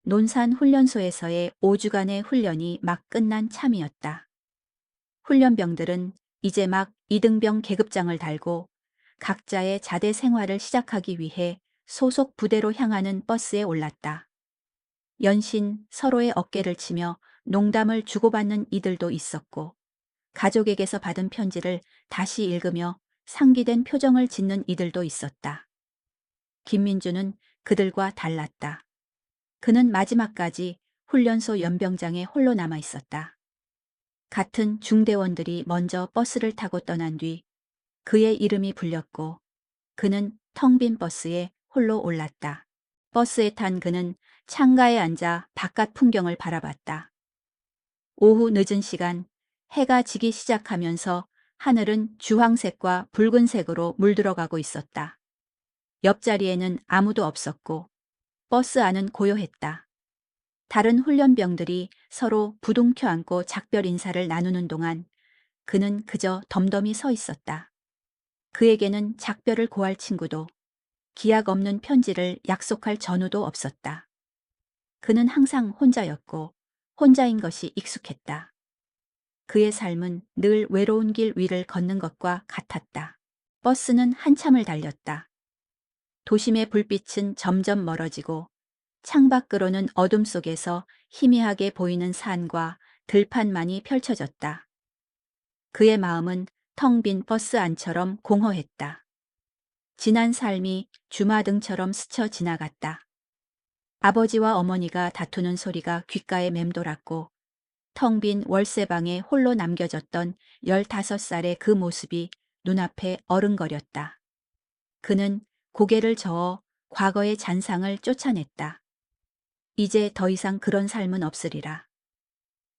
논산 훈련소에서의 5주간의 훈련이 막 끝난 참이었다. 훈련병들은 이제 막 이등병 계급장을 달고 각자의 자대 생활을 시작하기 위해 소속 부대로 향하는 버스에 올랐다. 연신 서로의 어깨를 치며 농담을 주고받는 이들도 있었고, 가족에게서 받은 편지를 다시 읽으며 상기된 표정을 짓는 이들도 있었다. 김민주는 그들과 달랐다. 그는 마지막까지 훈련소 연병장에 홀로 남아 있었다. 같은 중대원들이 먼저 버스를 타고 떠난 뒤 그의 이름이 불렸고 그는 텅 빈 버스에 홀로 올랐다. 버스에 탄 그는 창가에 앉아 바깥 풍경을 바라봤다. 오후 늦은 시간 해가 지기 시작하면서 하늘은 주황색과 붉은색으로 물들어가고 있었다. 옆자리에는 아무도 없었고 버스 안은 고요했다. 다른 훈련병들이 서로 부둥켜 안고 작별 인사를 나누는 동안 그는 그저 덤덤히 서 있었다. 그에게는 작별을 고할 친구도 기약 없는 편지를 약속할 전우도 없었다. 그는 항상 혼자였고 혼자인 것이 익숙했다. 그의 삶은 늘 외로운 길 위를 걷는 것과 같았다. 버스는 한참을 달렸다. 도심의 불빛은 점점 멀어지고 창밖으로는 어둠 속에서 희미하게 보이는 산과 들판만이 펼쳐졌다. 그의 마음은 텅 빈 버스 안처럼 공허했다. 지난 삶이 주마등처럼 스쳐 지나갔다. 아버지와 어머니가 다투는 소리가 귓가에 맴돌았고 텅 빈 월세방에 홀로 남겨졌던 15살의 그 모습이 눈앞에 어른거렸다. 그는 고개를 저어 과거의 잔상을 쫓아냈다. 이제 더 이상 그런 삶은 없으리라.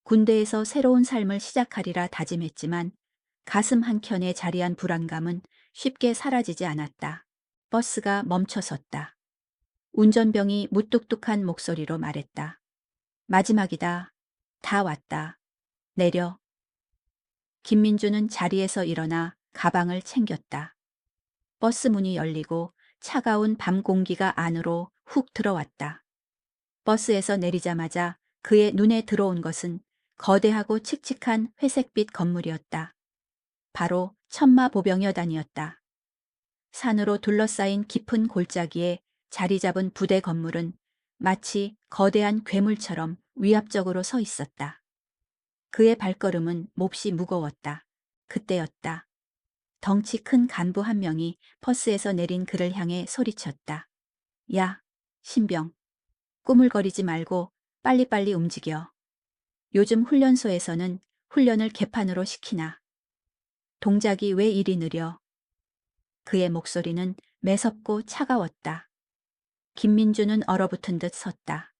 군대에서 새로운 삶을 시작하리라 다짐했지만 가슴 한켠에 자리한 불안감은 쉽게 사라지지 않았다. 버스가 멈춰섰다. 운전병이 무뚝뚝한 목소리로 말했다. 마지막이다. 다 왔다. 내려. 김민주는 자리에서 일어나 가방을 챙겼다. 버스 문이 열리고 차가운 밤 공기가 안으로 훅 들어왔다. 버스에서 내리자마자 그의 눈에 들어온 것은 거대하고 칙칙한 회색빛 건물이었다. 바로 천마보병여단이었다. 산으로 둘러싸인 깊은 골짜기에 자리 잡은 부대 건물은 마치 거대한 괴물처럼 위압적으로 서 있었다. 그의 발걸음은 몹시 무거웠다. 그때였다. 덩치 큰 간부 한 명이 버스에서 내린 그를 향해 소리쳤다. 야, 신병. 꾸물거리지 말고 빨리빨리 움직여. 요즘 훈련소에서는 훈련을 개판으로 시키나. 동작이 왜 이리 느려? 그의 목소리는 매섭고 차가웠다. 김민주는 얼어붙은 듯 섰다.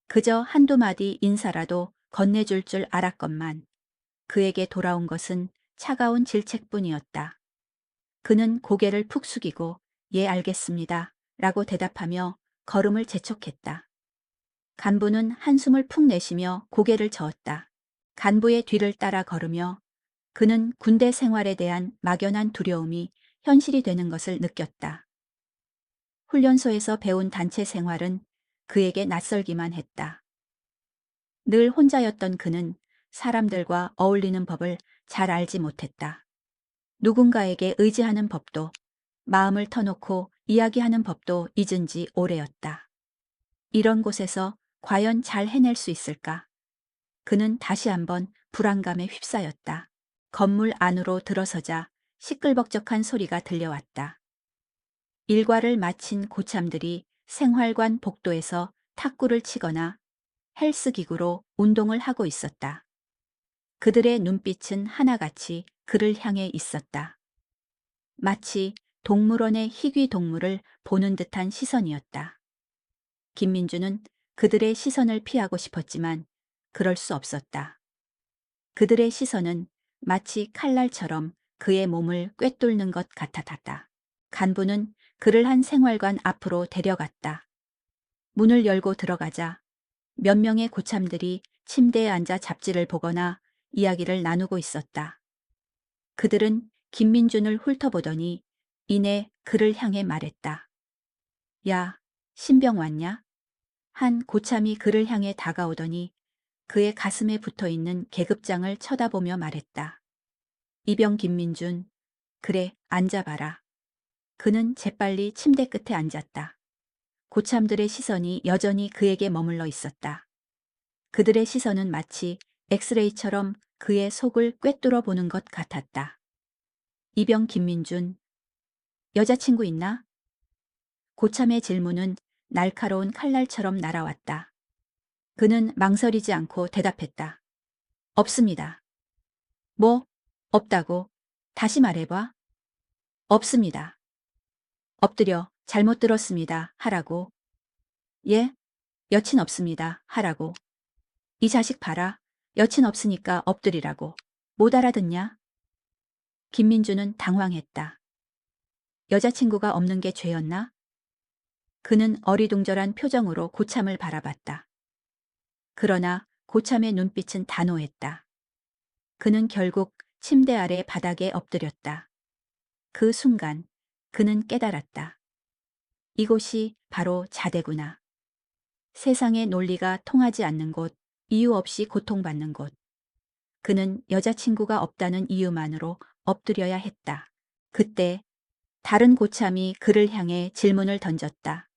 그저 한두 마디 인사라도 건네줄 줄 알았건만 그에게 돌아온 것은 차가운 질책뿐이었다. 그는 고개를 푹 숙이고 예 알겠습니다 라고 대답하며 걸음을 재촉했다. 간부는 한숨을 푹 내쉬며 고개를 저었다. 간부의 뒤를 따라 걸으며 그는 군대 생활에 대한 막연한 두려움이 현실이 되는 것을 느꼈다. 훈련소에서 배운 단체 생활은 그에게 낯설기만 했다. 늘 혼자였던 그는 사람들과 어울리는 법을 잘 알지 못했다. 누군가에게 의지하는 법도, 마음을 터놓고 이야기하는 법도 잊은 지 오래였다. 이런 곳에서 과연 잘 해낼 수 있을까? 그는 다시 한번 불안감에 휩싸였다. 건물 안으로 들어서자 시끌벅적한 소리가 들려왔다. 일과를 마친 고참들이 생활관 복도에서 탁구를 치거나 헬스기구로 운동을 하고 있었다. 그들의 눈빛은 하나같이 그를 향해 있었다. 마치 동물원의 희귀 동물을 보는 듯한 시선이었다. 김민주는 그들의 시선을 피하고 싶었지만 그럴 수 없었다. 그들의 시선은 마치 칼날처럼 그의 몸을 꿰뚫는 것 같았다. 간부는 그를 한 생활관 앞으로 데려갔다. 문을 열고 들어가자 몇 명의 고참들이 침대에 앉아 잡지를 보거나 이야기를 나누고 있었다. 그들은 김민준을 훑어보더니 이내 그를 향해 말했다. 야, 신병 왔냐? 한 고참이 그를 향해 다가오더니 그의 가슴에 붙어있는 계급장을 쳐다보며 말했다. 이병 김민준, 그래, 앉아봐라. 그는 재빨리 침대 끝에 앉았다. 고참들의 시선이 여전히 그에게 머물러 있었다. 그들의 시선은 마치 엑스레이처럼 그의 속을 꿰뚫어 보는 것 같았다. 이병 김민준, 여자친구 있나? 고참의 질문은 날카로운 칼날처럼 날아왔다. 그는 망설이지 않고 대답했다. 없습니다. 뭐? 없다고? 다시 말해봐. 없습니다. 엎드려, 잘못 들었습니다. 하라고. 예? 여친 없습니다. 하라고. 이 자식 봐라. 여친 없으니까 엎드리라고. 못 알아듣냐? 김민주는 당황했다. 여자친구가 없는 게 죄였나? 그는 어리둥절한 표정으로 고참을 바라봤다. 그러나 고참의 눈빛은 단호했다. 그는 결국 침대 아래 바닥에 엎드렸다. 그 순간 그는 깨달았다. 이곳이 바로 자대구나. 세상의 논리가 통하지 않는 곳, 이유 없이 고통받는 곳. 그는 여자친구가 없다는 이유만으로 엎드려야 했다. 그때 다른 고참이 그를 향해 질문을 던졌다.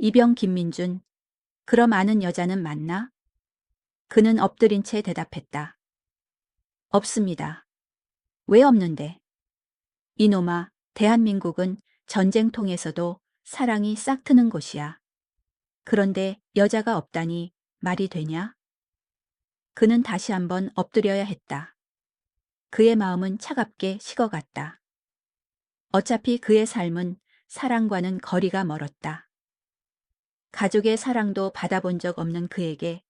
이병 김민준, 그럼 아는 여자는 맞나? 그는 엎드린 채 대답했다. 없습니다. 왜 없는데? 이놈아, 대한민국은 전쟁통에서도 사랑이 싹 트는 곳이야. 그런데 여자가 없다니 말이 되냐? 그는 다시 한번 엎드려야 했다. 그의 마음은 차갑게 식어갔다. 어차피 그의 삶은 사랑과는 거리가 멀었다. 가족의 사랑도 받아본 적 없는 그에게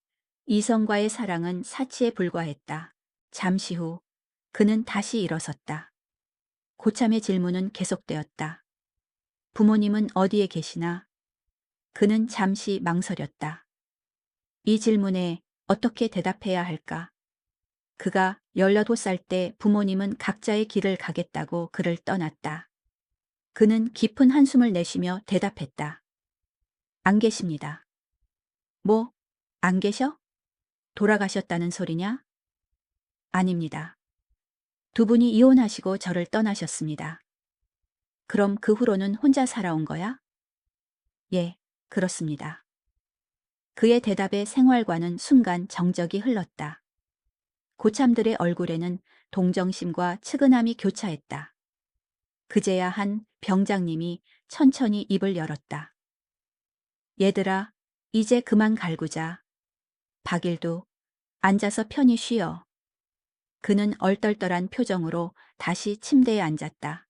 이성과의 사랑은 사치에 불과했다. 잠시 후 그는 다시 일어섰다. 고참의 질문은 계속되었다. 부모님은 어디에 계시나? 그는 잠시 망설였다. 이 질문에 어떻게 대답해야 할까? 그가 18살 때 부모님은 각자의 길을 가겠다고 그를 떠났다. 그는 깊은 한숨을 내쉬며 대답했다. 안 계십니다. 뭐? 안 계셔? 돌아가셨다는 소리냐? 아닙니다. 두 분이 이혼하시고 저를 떠나셨습니다. 그럼 그 후로는 혼자 살아온 거야? 예, 그렇습니다. 그의 대답에 생활과는 순간 정적이 흘렀다. 고참들의 얼굴에는 동정심과 측은함이 교차했다. 그제야 한 병장님이 천천히 입을 열었다. 얘들아, 이제 그만 갈구자. 박일두, 앉아서 편히 쉬어. 그는 얼떨떨한 표정으로 다시 침대에 앉았다.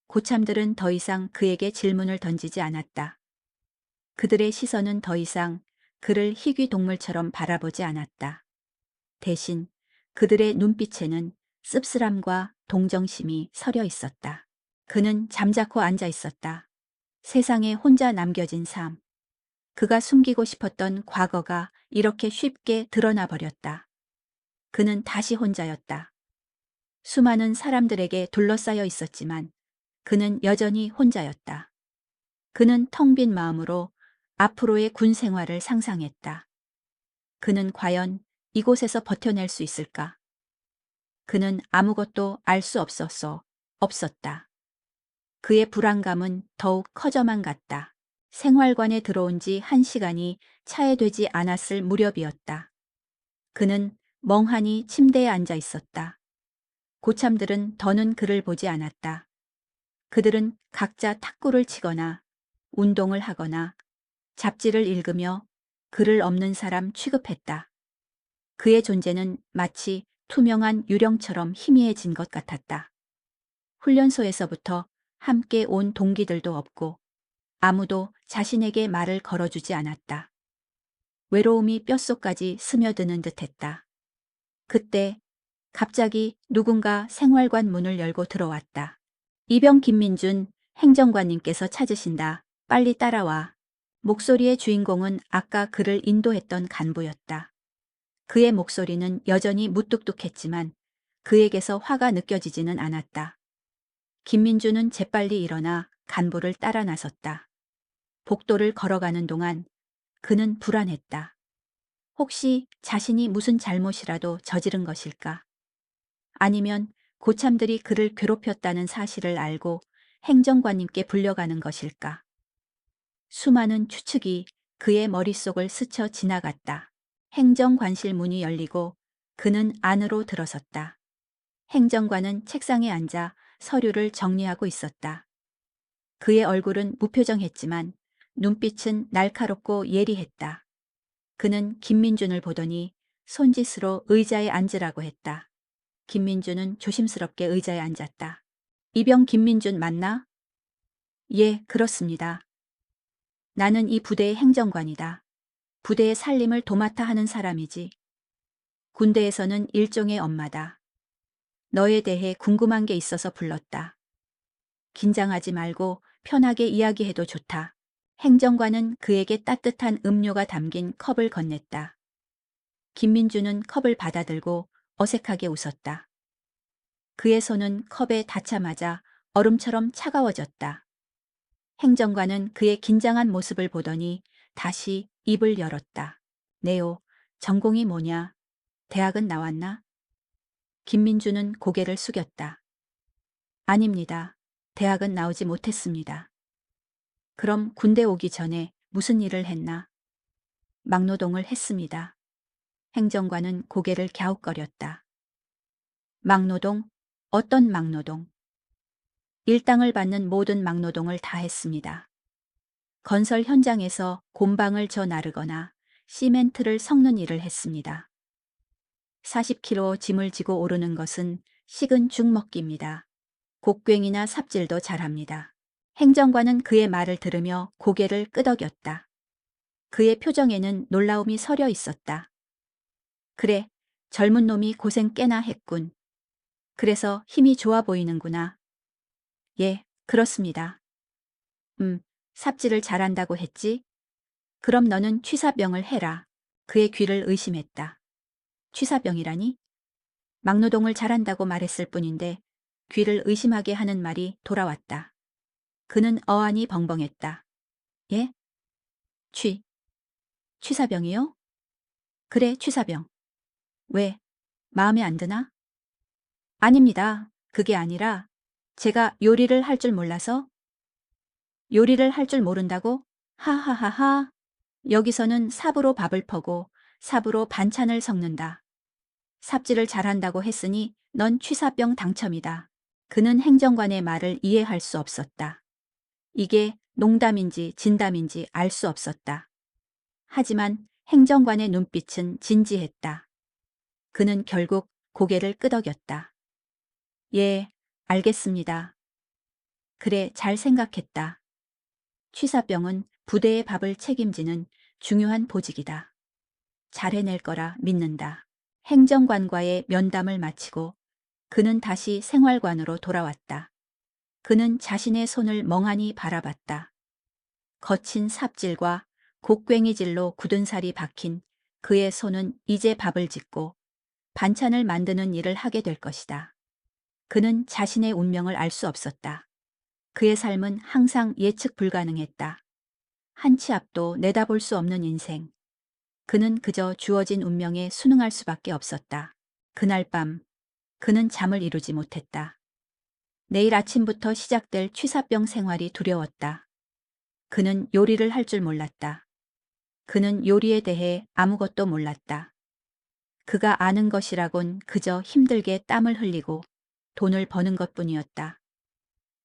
고참들은 더 이상 그에게 질문을 던지지 않았다. 그들의 시선은 더 이상 그를 희귀 동물처럼 바라보지 않았다. 대신 그들의 눈빛에는 씁쓸함과 동정심이 서려 있었다. 그는 잠자코 앉아 있었다. 세상에 혼자 남겨진 삶. 그가 숨기고 싶었던 과거가 이렇게 쉽게 드러나 버렸다. 그는 다시 혼자였다. 수많은 사람들에게 둘러싸여 있었지만 그는 여전히 혼자였다. 그는 텅 빈 마음으로 앞으로의 군 생활을 상상했다. 그는 과연 이곳에서 버텨낼 수 있을까? 그는 아무것도 알 수 없었다. 그의 불안감은 더욱 커져만 갔다. 생활관에 들어온 지 1시간이 차에 되지 않았을 무렵이었다. 그는 멍하니 침대에 앉아 있었다. 고참들은 더는 그를 보지 않았다. 그들은 각자 탁구를 치거나 운동을 하거나 잡지를 읽으며 글을 없는 사람 취급했다. 그의 존재는 마치 투명한 유령처럼 희미해진 것 같았다. 훈련소에서부터 함께 온 동기들도 없고 아무도 자신에게 말을 걸어주지 않았다. 외로움이 뼛속까지 스며드는 듯했다. 그때 갑자기 누군가 생활관 문을 열고 들어왔다. 이병 김민준 행정관님께서 찾으신다. 빨리 따라와. 목소리의 주인공은 아까 그를 인도했던 간부였다. 그의 목소리는 여전히 무뚝뚝했지만 그에게서 화가 느껴지지는 않았다. 김민주는 재빨리 일어나 간부를 따라 나섰다. 복도를 걸어가는 동안 그는 불안했다. 혹시 자신이 무슨 잘못이라도 저지른 것일까? 아니면 고참들이 그를 괴롭혔다는 사실을 알고 행정관님께 불려가는 것일까? 수많은 추측이 그의 머릿속을 스쳐 지나갔다. 행정관실 문이 열리고 그는 안으로 들어섰다. 행정관은 책상에 앉아 서류를 정리하고 있었다. 그의 얼굴은 무표정했지만 눈빛은 날카롭고 예리했다. 그는 김민준을 보더니 손짓으로 의자에 앉으라고 했다. 김민준은 조심스럽게 의자에 앉았다. 이병 김민준 맞나? 예, 그렇습니다. 나는 이 부대의 행정관이다. 부대의 살림을 도맡아 하는 사람이지. 군대에서는 일종의 엄마다. 너에 대해 궁금한 게 있어서 불렀다. 긴장하지 말고 편하게 이야기해도 좋다. 행정관은 그에게 따뜻한 음료가 담긴 컵을 건넸다. 김민주는 컵을 받아들고 어색하게 웃었다. 그의 손은 컵에 닿자마자 얼음처럼 차가워졌다. 행정관은 그의 긴장한 모습을 보더니 다시 입을 열었다. 네오, 전공이 뭐냐? 대학은 나왔나? 김민주는 고개를 숙였다. 아닙니다. 대학은 나오지 못했습니다. 그럼 군대 오기 전에 무슨 일을 했나? 막노동을 했습니다. 행정관은 고개를 갸웃거렸다. 막노동? 어떤 막노동? 일당을 받는 모든 막노동을 다 했습니다. 건설 현장에서 곰방을 저 나르거나 시멘트를 섞는 일을 했습니다. 40kg 짐을 지고 오르는 것은 식은 죽 먹기입니다. 곡괭이나 삽질도 잘합니다. 행정관은 그의 말을 들으며 고개를 끄덕였다. 그의 표정에는 놀라움이 서려 있었다. 그래, 젊은 놈이 고생 꽤나 했군. 그래서 힘이 좋아 보이는구나. 예, 그렇습니다. 삽질을 잘한다고 했지? 그럼 너는 취사병을 해라. 그의 귀를 의심했다. 취사병이라니? 막노동을 잘한다고 말했을 뿐인데 귀를 의심하게 하는 말이 돌아왔다. 그는 어안이 벙벙했다. 예? 취사병이요? 그래, 취사병. 왜? 마음에 안 드나? 아닙니다. 그게 아니라 제가 요리를 할 줄 몰라서. 요리를 할 줄 모른다고? 하하하하. 여기서는 삽으로 밥을 퍼고 삽으로 반찬을 섞는다. 삽질을 잘한다고 했으니 넌 취사병 당첨이다. 그는 행정관의 말을 이해할 수 없었다. 이게 농담인지 진담인지 알 수 없었다. 하지만 행정관의 눈빛은 진지했다. 그는 결국 고개를 끄덕였다. 예, 알겠습니다. 그래, 잘 생각했다. 취사병은 부대의 밥을 책임지는 중요한 보직이다. 잘 해낼 거라 믿는다. 행정관과의 면담을 마치고 그는 다시 생활관으로 돌아왔다. 그는 자신의 손을 멍하니 바라봤다. 거친 삽질과 곡괭이질로 굳은 살이 박힌 그의 손은 이제 밥을 짓고 반찬을 만드는 일을 하게 될 것이다. 그는 자신의 운명을 알 수 없었다. 그의 삶은 항상 예측 불가능했다. 한 치 앞도 내다볼 수 없는 인생. 그는 그저 주어진 운명에 순응할 수밖에 없었다. 그날 밤 그는 잠을 이루지 못했다. 내일 아침부터 시작될 취사병 생활이 두려웠다. 그는 요리를 할 줄 몰랐다. 그는 요리에 대해 아무것도 몰랐다. 그가 아는 것이라곤 그저 힘들게 땀을 흘리고 돈을 버는 것뿐이었다.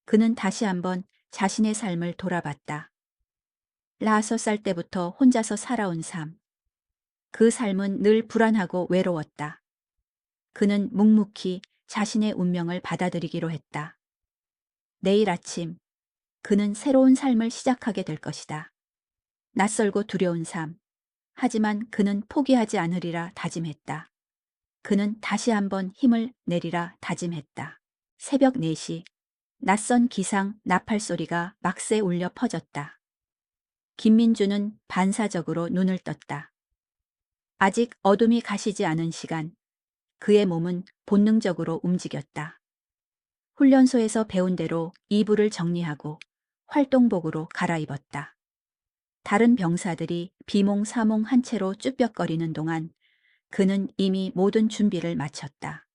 그는 다시 한번 자신의 삶을 돌아봤다. 6살 때부터 혼자서 살아온 삶. 그 삶은 늘 불안하고 외로웠다. 그는 묵묵히 자신의 운명을 받아들이기로 했다. 내일 아침 그는 새로운 삶을 시작하게 될 것이다. 낯설고 두려운 삶. 하지만 그는 포기하지 않으리라 다짐했다. 그는 다시 한번 힘을 내리라 다짐했다. 새벽 4시 낯선 기상 나팔 소리가 막새 울려 퍼졌다. 김민주는 반사적으로 눈을 떴다. 아직 어둠이 가시지 않은 시간, 그의 몸은 본능적으로 움직였다. 훈련소에서 배운 대로 이불을 정리하고 활동복으로 갈아입었다. 다른 병사들이 비몽사몽 한 채로 쭈뼛거리는 동안 그는 이미 모든 준비를 마쳤다.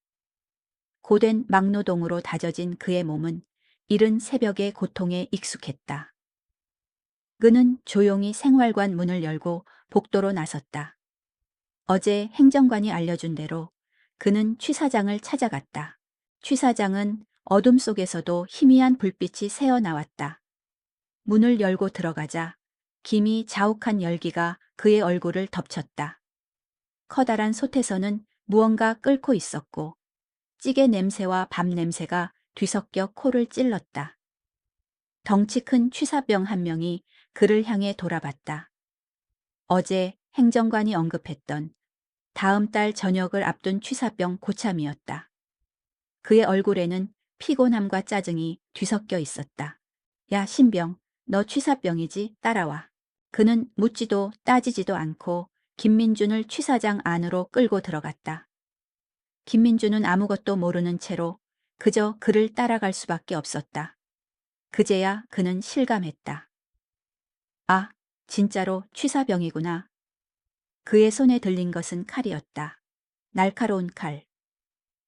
고된 막노동으로 다져진 그의 몸은 이른 새벽의 고통에 익숙했다. 그는 조용히 생활관 문을 열고 복도로 나섰다. 어제 행정관이 알려준 대로 그는 취사장을 찾아갔다. 취사장은 어둠 속에서도 희미한 불빛이 새어 나왔다. 문을 열고 들어가자 김이 자욱한 열기가 그의 얼굴을 덮쳤다. 커다란 솥에서는 무언가 끓고 있었고 찌개 냄새와 밥 냄새가 뒤섞여 코를 찔렀다. 덩치 큰 취사병 한 명이 그를 향해 돌아봤다. 어제 행정관이 언급했던 다음 달 저녁을 앞둔 취사병 고참이었다. 그의 얼굴에는 피곤함과 짜증이 뒤섞여 있었다. 야, 신병, 너 취사병이지? 따라와. 그는 묻지도 따지지도 않고 김민준을 취사장 안으로 끌고 들어갔다. 김민준은 아무것도 모르는 채로 그저 그를 따라갈 수밖에 없었다. 그제야 그는 실감했다. 아, 진짜로 취사병이구나. 그의 손에 들린 것은 칼이었다. 날카로운 칼.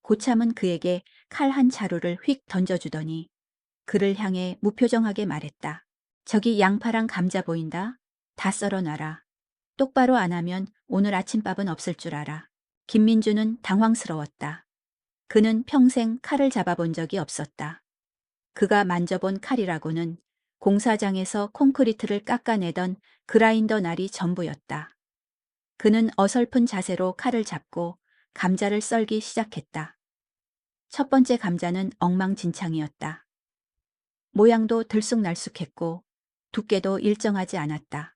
고참은 그에게 칼 한 자루를 휙 던져주더니 그를 향해 무표정하게 말했다. 저기 양파랑 감자 보인다? 다 썰어놔라. 똑바로 안 하면 오늘 아침밥은 없을 줄 알아. 김민주는 당황스러웠다. 그는 평생 칼을 잡아본 적이 없었다. 그가 만져본 칼이라고는 공사장에서 콘크리트를 깎아내던 그라인더 날이 전부였다. 그는 어설픈 자세로 칼을 잡고 감자를 썰기 시작했다. 첫 번째 감자는 엉망진창이었다. 모양도 들쑥날쑥했고 두께도 일정하지 않았다.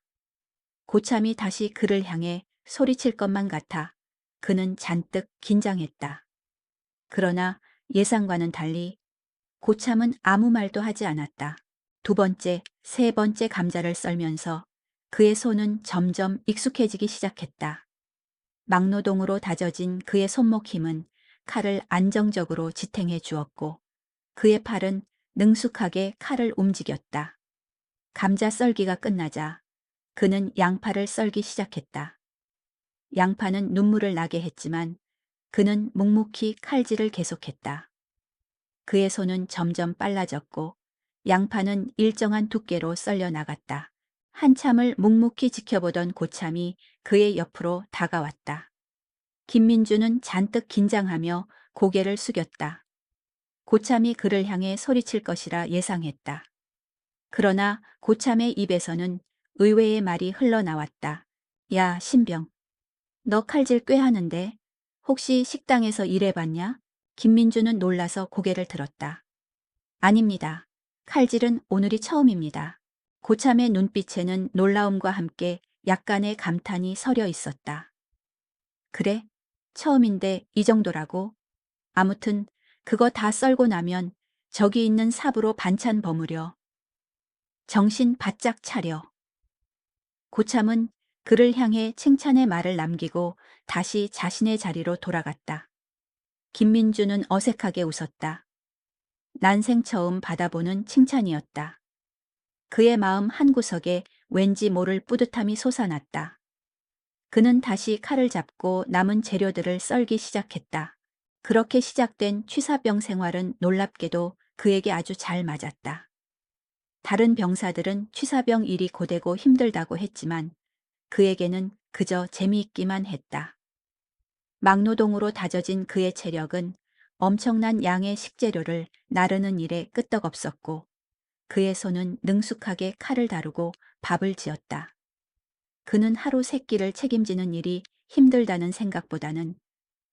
고참이 다시 그를 향해 소리칠 것만 같아 그는 잔뜩 긴장했다. 그러나 예상과는 달리 고참은 아무 말도 하지 않았다. 두 번째, 세 번째 감자를 썰면서 그의 손은 점점 익숙해지기 시작했다. 막노동으로 다져진 그의 손목 힘은 칼을 안정적으로 지탱해 주었고 그의 팔은 능숙하게 칼을 움직였다. 감자 썰기가 끝나자 그는 양파를 썰기 시작했다. 양파는 눈물을 나게 했지만 그는 묵묵히 칼질을 계속했다. 그의 손은 점점 빨라졌고 양파는 일정한 두께로 썰려 나갔다. 한참을 묵묵히 지켜보던 고참이 그의 옆으로 다가왔다. 김민주는 잔뜩 긴장하며 고개를 숙였다. 고참이 그를 향해 소리칠 것이라 예상했다. 그러나 고참의 입에서는 의외의 말이 흘러나왔다. 야, 신병. 너 칼질 꽤 하는데 혹시 식당에서 일해봤냐? 김민주는 놀라서 고개를 들었다. 아닙니다. 칼질은 오늘이 처음입니다. 고참의 눈빛에는 놀라움과 함께 약간의 감탄이 서려 있었다. 그래? 처음인데 이 정도라고? 아무튼 그거 다 썰고 나면 저기 있는 삽으로 반찬 버무려. 정신 바짝 차려. 고참은 그를 향해 칭찬의 말을 남기고 다시 자신의 자리로 돌아갔다. 김민주는 어색하게 웃었다. 난생 처음 받아보는 칭찬이었다. 그의 마음 한구석에 왠지 모를 뿌듯함이 솟아났다. 그는 다시 칼을 잡고 남은 재료들을 썰기 시작했다. 그렇게 시작된 취사병 생활은 놀랍게도 그에게 아주 잘 맞았다. 다른 병사들은 취사병 일이 고되고 힘들다고 했지만 그에게는 그저 재미있기만 했다. 막노동으로 다져진 그의 체력은 엄청난 양의 식재료를 나르는 일에 끄떡없었고 그의 손은 능숙하게 칼을 다루고 밥을 지었다. 그는 하루 세 끼를 책임지는 일이 힘들다는 생각보다는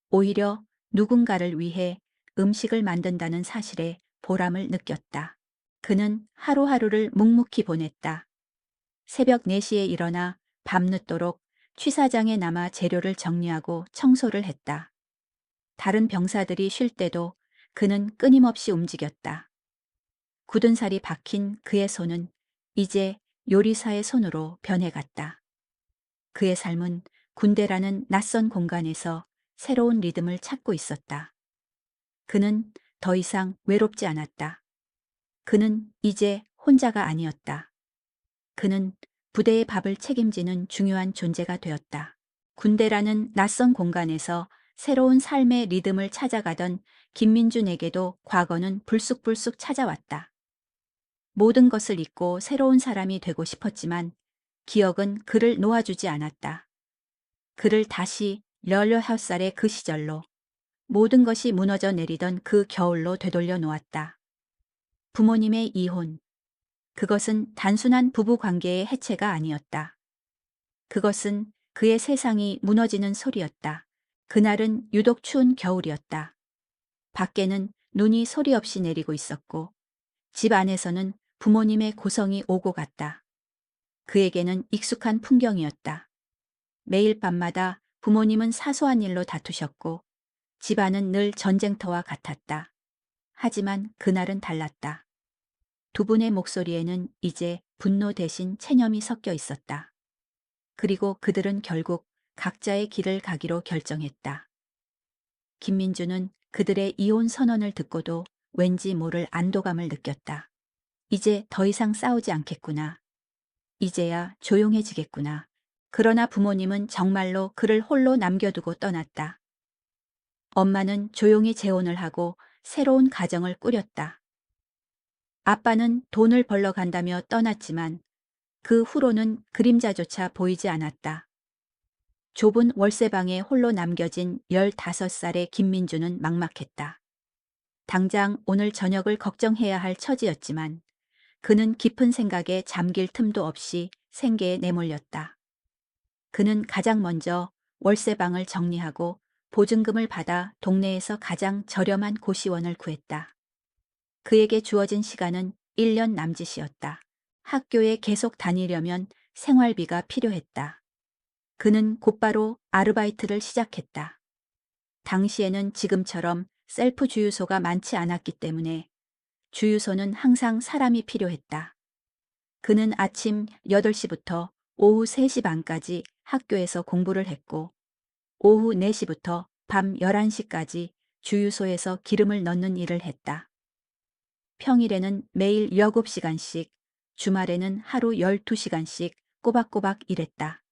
오히려 누군가를 위해 음식을 만든다는 사실에 보람을 느꼈다. 그는 하루하루를 묵묵히 보냈다. 새벽 4시에 일어나 밤늦도록 취사장에 남아 재료를 정리하고 청소를 했다. 다른 병사들이 쉴 때도 그는 끊임없이 움직였다. 굳은 살이 박힌 그의 손은 이제 요리사의 손으로 변해갔다. 그의 삶은 군대라는 낯선 공간에서 새로운 리듬을 찾고 있었다. 그는 더 이상 외롭지 않았다. 그는 이제 혼자가 아니었다. 그는 부대의 밥을 책임지는 중요한 존재가 되었다. 군대라는 낯선 공간에서 새로운 삶의 리듬을 찾아가던 김민준에게도 과거는 불쑥불쑥 찾아왔다. 모든 것을 잊고 새로운 사람이 되고 싶었지만 기억은 그를 놓아주지 않았다. 그를 다시 16살의 그 시절로, 모든 것이 무너져 내리던 그 겨울로 되돌려 놓았다. 부모님의 이혼. 그것은 단순한 부부 관계의 해체가 아니었다. 그것은 그의 세상이 무너지는 소리였다. 그날은 유독 추운 겨울이었다. 밖에는 눈이 소리 없이 내리고 있었고 집 안에서는 부모님의 고성이 오고 갔다. 그에게는 익숙한 풍경이었다. 매일 밤마다 부모님은 사소한 일로 다투셨고 집안은 늘 전쟁터와 같았다. 하지만 그날은 달랐다. 두 분의 목소리에는 이제 분노 대신 체념이 섞여 있었다. 그리고 그들은 결국 각자의 길을 가기로 결정했다. 김민주는 그들의 이혼 선언을 듣고도 왠지 모를 안도감을 느꼈다. 이제 더 이상 싸우지 않겠구나. 이제야 조용해지겠구나. 그러나 부모님은 정말로 그를 홀로 남겨두고 떠났다. 엄마는 조용히 재혼을 하고 새로운 가정을 꾸렸다. 아빠는 돈을 벌러 간다며 떠났지만 그 후로는 그림자조차 보이지 않았다. 좁은 월세방에 홀로 남겨진 15살의 김민주는 막막했다. 당장 오늘 저녁을 걱정해야 할 처지였지만 그는 깊은 생각에 잠길 틈도 없이 생계에 내몰렸다. 그는 가장 먼저 월세방을 정리하고 보증금을 받아 동네에서 가장 저렴한 고시원을 구했다. 그에게 주어진 시간은 1년 남짓이었다. 학교에 계속 다니려면 생활비가 필요했다. 그는 곧바로 아르바이트를 시작했다. 당시에는 지금처럼 셀프 주유소가 많지 않았기 때문에 주유소는 항상 사람이 필요했다. 그는 아침 8시부터 오후 3시 반까지 학교에서 공부를 했고 오후 4시부터 밤 11시까지 주유소에서 기름을 넣는 일을 했다. 평일에는 매일 7시간씩, 주말에는 하루 12시간씩 꼬박꼬박 일했다.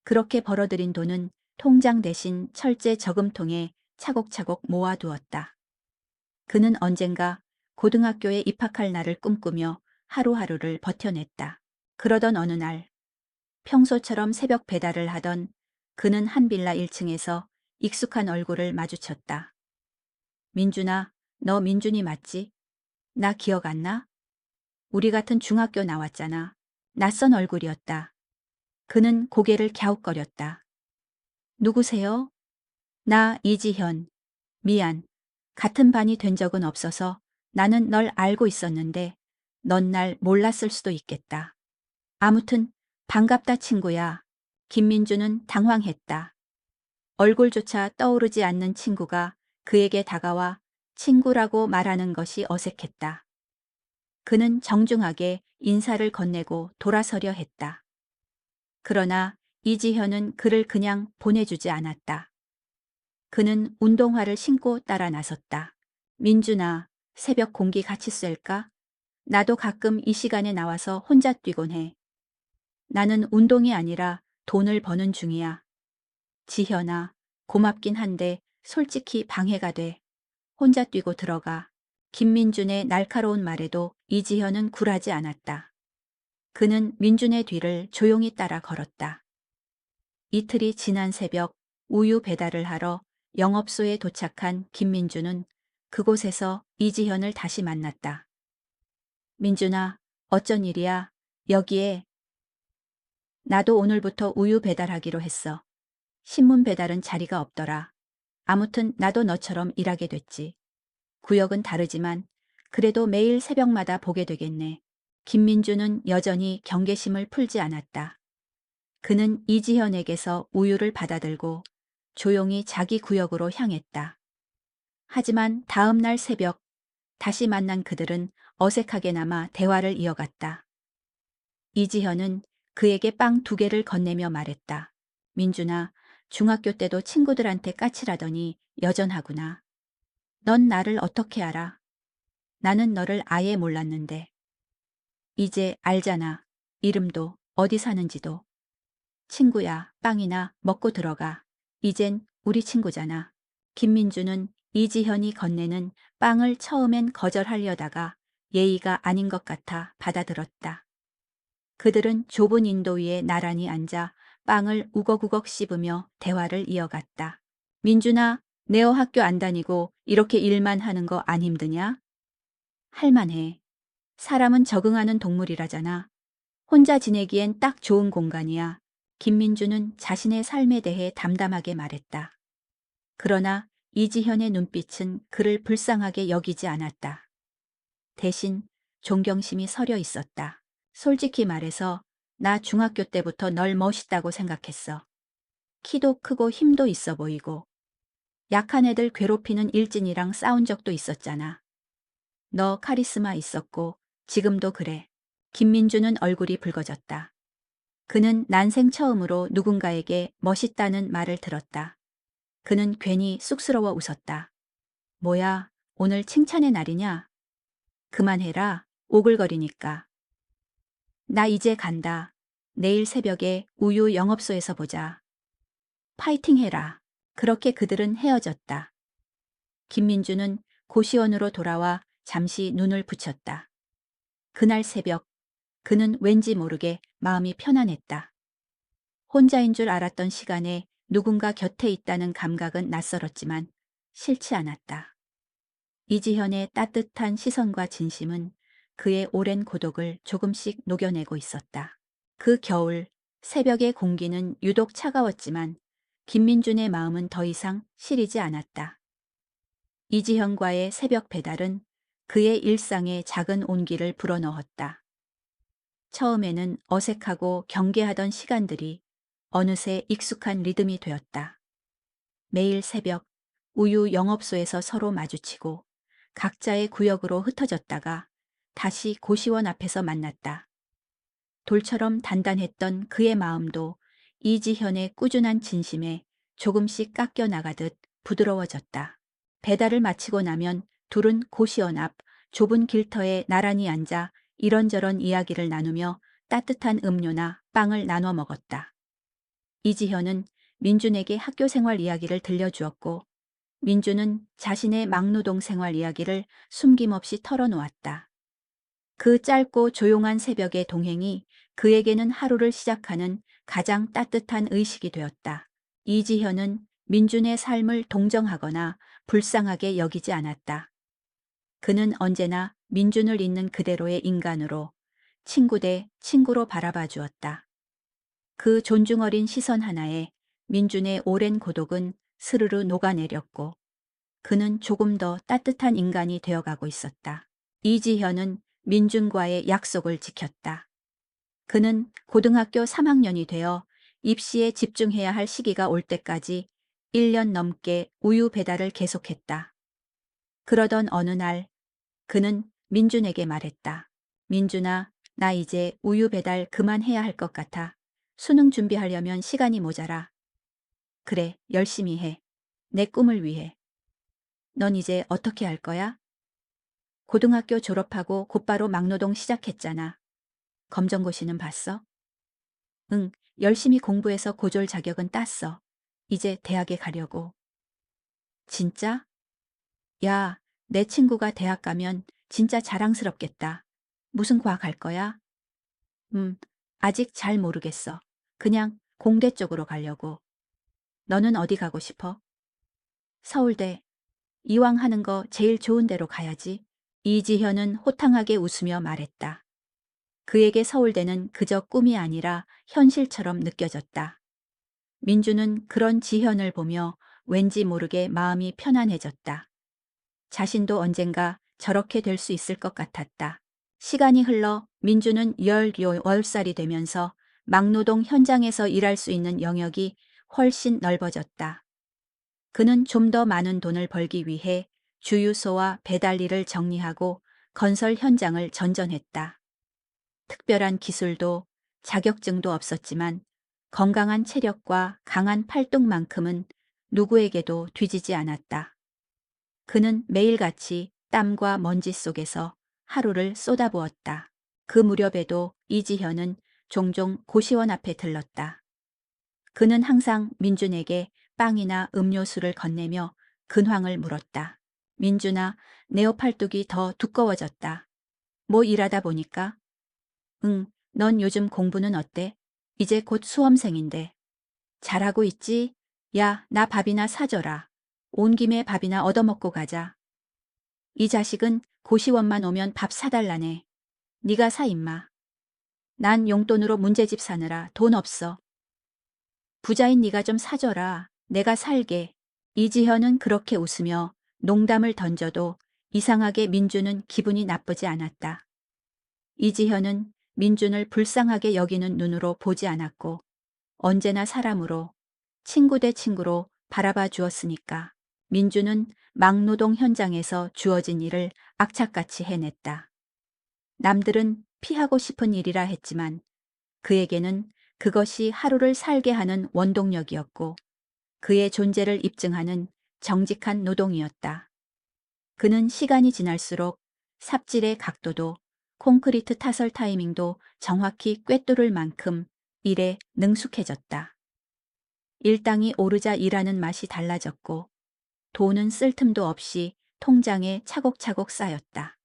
그렇게 벌어들인 돈은 통장 대신 철제 저금통에 차곡차곡 모아두었다. 그는 언젠가 고등학교에 입학할 날을 꿈꾸며 하루하루를 버텨냈다. 그러던 어느 날, 평소처럼 새벽 배달을 하던 그는 한 빌라 1층에서 익숙한 얼굴을 마주쳤다. 민준아, 너 민준이 맞지? 나 기억 안 나? 우리 같은 중학교 나왔잖아. 낯선 얼굴이었다. 그는 고개를 갸웃거렸다. 누구세요? 나 이지현. 미안. 같은 반이 된 적은 없어서 나는 널 알고 있었는데 넌 날 몰랐을 수도 있겠다. 아무튼 반갑다 친구야. 김민주는 당황했다. 얼굴조차 떠오르지 않는 친구가 그에게 다가와 친구라고 말하는 것이 어색했다. 그는 정중하게 인사를 건네고 돌아서려 했다. 그러나 이지현은 그를 그냥 보내주지 않았다. 그는 운동화를 신고 따라 나섰다. 민준아, 새벽 공기 같이 쐴까? 나도 가끔 이 시간에 나와서 혼자 뛰곤 해. 나는 운동이 아니라 돈을 버는 중이야. 지현아, 고맙긴 한데 솔직히 방해가 돼. 혼자 뛰고 들어가. 김민준의 날카로운 말에도 이지현은 굴하지 않았다. 그는 민준의 뒤를 조용히 따라 걸었다. 이틀이 지난 새벽 우유 배달을 하러 영업소에 도착한 김민주는 그곳에서 이지현을 다시 만났다. 민준아, 어쩐 일이야? 여기에. 나도 오늘부터 우유 배달하기로 했어. 신문 배달은 자리가 없더라. 아무튼 나도 너처럼 일하게 됐지. 구역은 다르지만 그래도 매일 새벽마다 보게 되겠네. 김민주는 여전히 경계심을 풀지 않았다. 그는 이지현에게서 우유를 받아들고 조용히 자기 구역으로 향했다. 하지만 다음 날 새벽 다시 만난 그들은 어색하게나마 대화를 이어갔다. 이지현은 그에게 빵 2개를 건네며 말했다. 민준아, 중학교 때도 친구들한테 까칠하더니 여전하구나. 넌 나를 어떻게 알아? 나는 너를 아예 몰랐는데. 이제 알잖아. 이름도. 어디 사는지도. 친구야, 빵이나 먹고 들어가. 이젠 우리 친구잖아. 김민주는 이지현이 건네는 빵을 처음엔 거절하려다가 예의가 아닌 것 같아 받아들었다. 그들은 좁은 인도 위에 나란히 앉아 빵을 우걱우걱 씹으며 대화를 이어갔다. 민준아, 네어 학교 안 다니고 이렇게 일만 하는 거 안 힘드냐? 할만해. 사람은 적응하는 동물이라잖아. 혼자 지내기엔 딱 좋은 공간이야. 김민주는 자신의 삶에 대해 담담하게 말했다. 그러나 이지현의 눈빛은 그를 불쌍하게 여기지 않았다. 대신 존경심이 서려 있었다. 솔직히 말해서 나 중학교 때부터 널 멋있다고 생각했어. 키도 크고 힘도 있어 보이고 약한 애들 괴롭히는 일진이랑 싸운 적도 있었잖아. 너 카리스마 있었고 지금도 그래. 김민주는 얼굴이 붉어졌다. 그는 난생 처음으로 누군가에게 멋있다는 말을 들었다. 그는 괜히 쑥스러워 웃었다. 뭐야, 오늘 칭찬의 날이냐? 그만해라, 오글거리니까. 나 이제 간다. 내일 새벽에 우유 영업소에서 보자. 파이팅 해라. 그렇게 그들은 헤어졌다. 김민주는 고시원으로 돌아와 잠시 눈을 붙였다. 그날 새벽, 그는 왠지 모르게 마음이 편안했다. 혼자인 줄 알았던 시간에 누군가 곁에 있다는 감각은 낯설었지만 싫지 않았다. 이지현의 따뜻한 시선과 진심은 그의 오랜 고독을 조금씩 녹여내고 있었다. 그 겨울, 새벽의 공기는 유독 차가웠지만 김민준의 마음은 더 이상 시리지 않았다. 이지현과의 새벽 배달은 그의 일상에 작은 온기를 불어넣었다. 처음에는 어색하고 경계하던 시간들이 어느새 익숙한 리듬이 되었다. 매일 새벽 우유 영업소에서 서로 마주치고 각자의 구역으로 흩어졌다가 다시 고시원 앞에서 만났다. 돌처럼 단단했던 그의 마음도 이지현의 꾸준한 진심에 조금씩 깎여 나가듯 부드러워졌다. 배달을 마치고 나면 둘은 고시원 앞 좁은 길터에 나란히 앉아 이런저런 이야기를 나누며 따뜻한 음료나 빵을 나눠 먹었다. 이지현은 민준에게 학교 생활 이야기를 들려주었고 민준은 자신의 막노동 생활 이야기를 숨김없이 털어놓았다. 그 짧고 조용한 새벽의 동행이 그에게는 하루를 시작하는 가장 따뜻한 의식이 되었다. 이지현은 민준의 삶을 동정하거나 불쌍하게 여기지 않았다. 그는 언제나 민준을 있는 그대로의 인간으로 친구 대 친구로 바라봐 주었다. 그 존중 어린 시선 하나에 민준의 오랜 고독은 스르르 녹아내렸고 그는 조금 더 따뜻한 인간이 되어가고 있었다. 이지현은 민준과의 약속을 지켰다. 그는 고등학교 3학년이 되어 입시에 집중해야 할 시기가 올 때까지 1년 넘게 우유 배달을 계속했다. 그러던 어느 날 그는 민준에게 말했다. 민준아, 나 이제 우유 배달 그만해야 할 것 같아. 수능 준비하려면 시간이 모자라. 그래, 열심히 해. 내 꿈을 위해. 넌 이제 어떻게 할 거야? 고등학교 졸업하고 곧바로 막노동 시작했잖아. 검정고시는 봤어? 응, 열심히 공부해서 고졸 자격은 땄어. 이제 대학에 가려고. 진짜? 야, 내 친구가 대학 가면 진짜 자랑스럽겠다. 무슨 과학 할 거야? 아직 잘 모르겠어. 그냥 공대 쪽으로 가려고. 너는 어디 가고 싶어? 서울대. 이왕 하는 거 제일 좋은 데로 가야지. 이지현은 호탕하게 웃으며 말했다. 그에게 서울대는 그저 꿈이 아니라 현실처럼 느껴졌다. 민주는 그런 지현을 보며 왠지 모르게 마음이 편안해졌다. 자신도 언젠가 저렇게 될 수 있을 것 같았다. 시간이 흘러 민주는 10살이 되면서 막노동 현장에서 일할 수 있는 영역이 훨씬 넓어졌다. 그는 좀 더 많은 돈을 벌기 위해 주유소와 배달일을 정리하고 건설 현장을 전전했다. 특별한 기술도 자격증도 없었지만 건강한 체력과 강한 팔뚝만큼은 누구에게도 뒤지지 않았다. 그는 매일같이 땀과 먼지 속에서 하루를 쏟아부었다. 그 무렵에도 이지현은 종종 고시원 앞에 들렀다. 그는 항상 민준에게 빵이나 음료수를 건네며 근황을 물었다. 민준아, 내 옷 팔뚝이 더 두꺼워졌다. 뭐 일하다 보니까? 응, 넌 요즘 공부는 어때? 이제 곧 수험생인데. 잘하고 있지? 야, 나 밥이나 사줘라. 온 김에 밥이나 얻어먹고 가자. 이 자식은 고시원만 오면 밥 사달라네. 네가 사 임마. 난 용돈으로 문제집 사느라 돈 없어. 부자인 네가 좀 사줘라. 내가 살게. 이지현은 그렇게 웃으며 농담을 던져도 이상하게 민준은 기분이 나쁘지 않았다. 이지현은 민준을 불쌍하게 여기는 눈으로 보지 않았고 언제나 사람으로 친구 대 친구로 바라봐 주었으니까 민준은 막노동 현장에서 주어진 일을 악착같이 해냈다. 남들은 피하고 싶은 일이라 했지만 그에게는 그것이 하루를 살게 하는 원동력이었고 그의 존재를 입증하는 정직한 노동이었다. 그는 시간이 지날수록 삽질의 각도도 콘크리트 타설 타이밍도 정확히 꿰뚫을 만큼 일에 능숙해졌다. 일당이 오르자 일하는 맛이 달라졌고 돈은 쓸 틈도 없이 통장에 차곡차곡 쌓였다.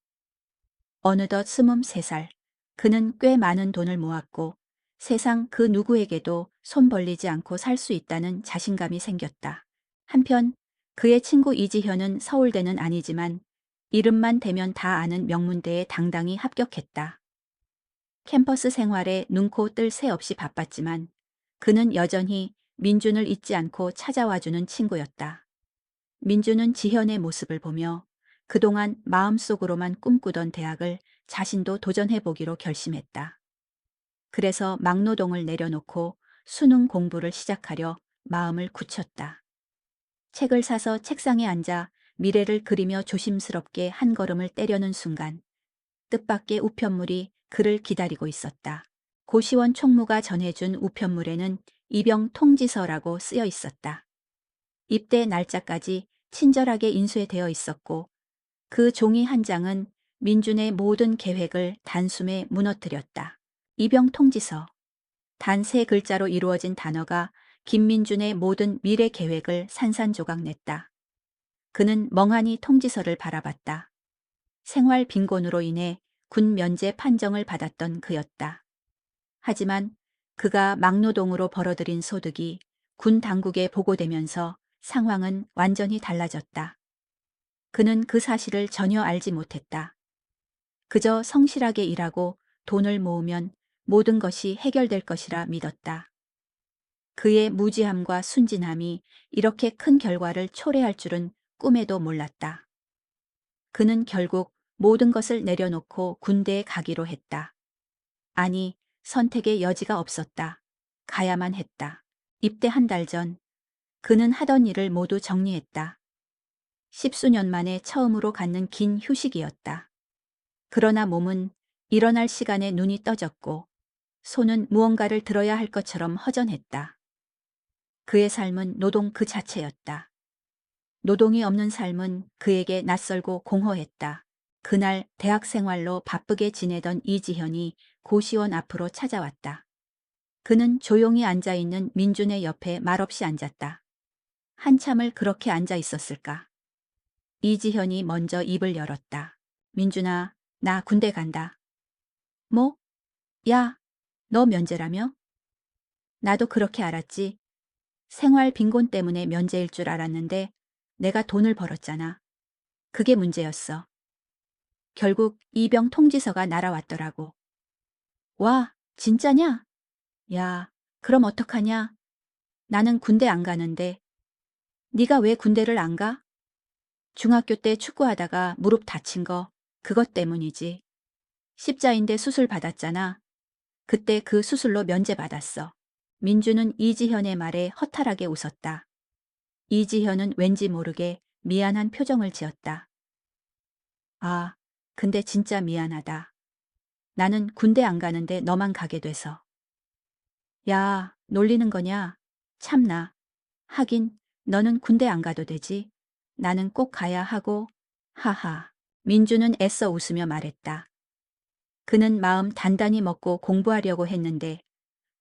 어느덧 23살, 그는 꽤 많은 돈을 모았고 세상 그 누구에게도 손 벌리지 않고 살 수 있다는 자신감이 생겼다. 한편 그의 친구 이지현은 서울대는 아니지만 이름만 대면 다 아는 명문대에 당당히 합격했다. 캠퍼스 생활에 눈코 뜰 새 없이 바빴지만 그는 여전히 민준을 잊지 않고 찾아와주는 친구였다. 민준은 지현의 모습을 보며 그동안 마음속으로만 꿈꾸던 대학을 자신도 도전해보기로 결심했다. 그래서 막노동을 내려놓고 수능 공부를 시작하려 마음을 굳혔다. 책을 사서 책상에 앉아 미래를 그리며 조심스럽게 한 걸음을 떼려는 순간 뜻밖의 우편물이 그를 기다리고 있었다. 고시원 총무가 전해준 우편물에는 입영 통지서라고 쓰여 있었다. 입대 날짜까지 친절하게 인쇄되어 있었고 그 종이 한 장은 민준의 모든 계획을 단숨에 무너뜨렸다. 입영 통지서. 단 3글자로 이루어진 단어가 김민준의 모든 미래 계획을 산산조각 냈다. 그는 멍하니 통지서를 바라봤다. 생활 빈곤으로 인해 군 면제 판정을 받았던 그였다. 하지만 그가 막노동으로 벌어들인 소득이 군 당국에 보고되면서 상황은 완전히 달라졌다. 그는 그 사실을 전혀 알지 못했다. 그저 성실하게 일하고 돈을 모으면 모든 것이 해결될 것이라 믿었다. 그의 무지함과 순진함이 이렇게 큰 결과를 초래할 줄은 꿈에도 몰랐다. 그는 결국 모든 것을 내려놓고 군대에 가기로 했다. 아니, 선택의 여지가 없었다. 가야만 했다. 입대 한 달 전, 그는 하던 일을 모두 정리했다. 10수년 만에 처음으로 갖는 긴 휴식이었다. 그러나 몸은 일어날 시간에 눈이 떠졌고 손은 무언가를 들어야 할 것처럼 허전했다. 그의 삶은 노동 그 자체였다. 노동이 없는 삶은 그에게 낯설고 공허했다. 그날 대학 생활로 바쁘게 지내던 이지현이 고시원 앞으로 찾아왔다. 그는 조용히 앉아있는 민준의 옆에 말없이 앉았다. 한참을 그렇게 앉아 있었을까. 이지현이 먼저 입을 열었다. 민준아, 나 군대 간다. 뭐? 야, 너 면제라며? 나도 그렇게 알았지. 생활 빈곤 때문에 면제일 줄 알았는데 내가 돈을 벌었잖아. 그게 문제였어. 결국 이병 통지서가 날아왔더라고. 와, 진짜냐? 야, 그럼 어떡하냐? 나는 군대 안 가는데. 네가 왜 군대를 안 가? 중학교 때 축구하다가 무릎 다친 거 그것 때문이지. 십자인대 수술 받았잖아. 그때 그 수술로 면제받았어. 민주는 이지현의 말에 허탈하게 웃었다. 이지현은 왠지 모르게 미안한 표정을 지었다. 아, 근데 진짜 미안하다. 나는 군대 안 가는데 너만 가게 돼서. 야, 놀리는 거냐? 참나. 하긴 너는 군대 안 가도 되지. 나는 꼭 가야 하고. 하하. 민주는 애써 웃으며 말했다. 그는 마음 단단히 먹고 공부하려고 했는데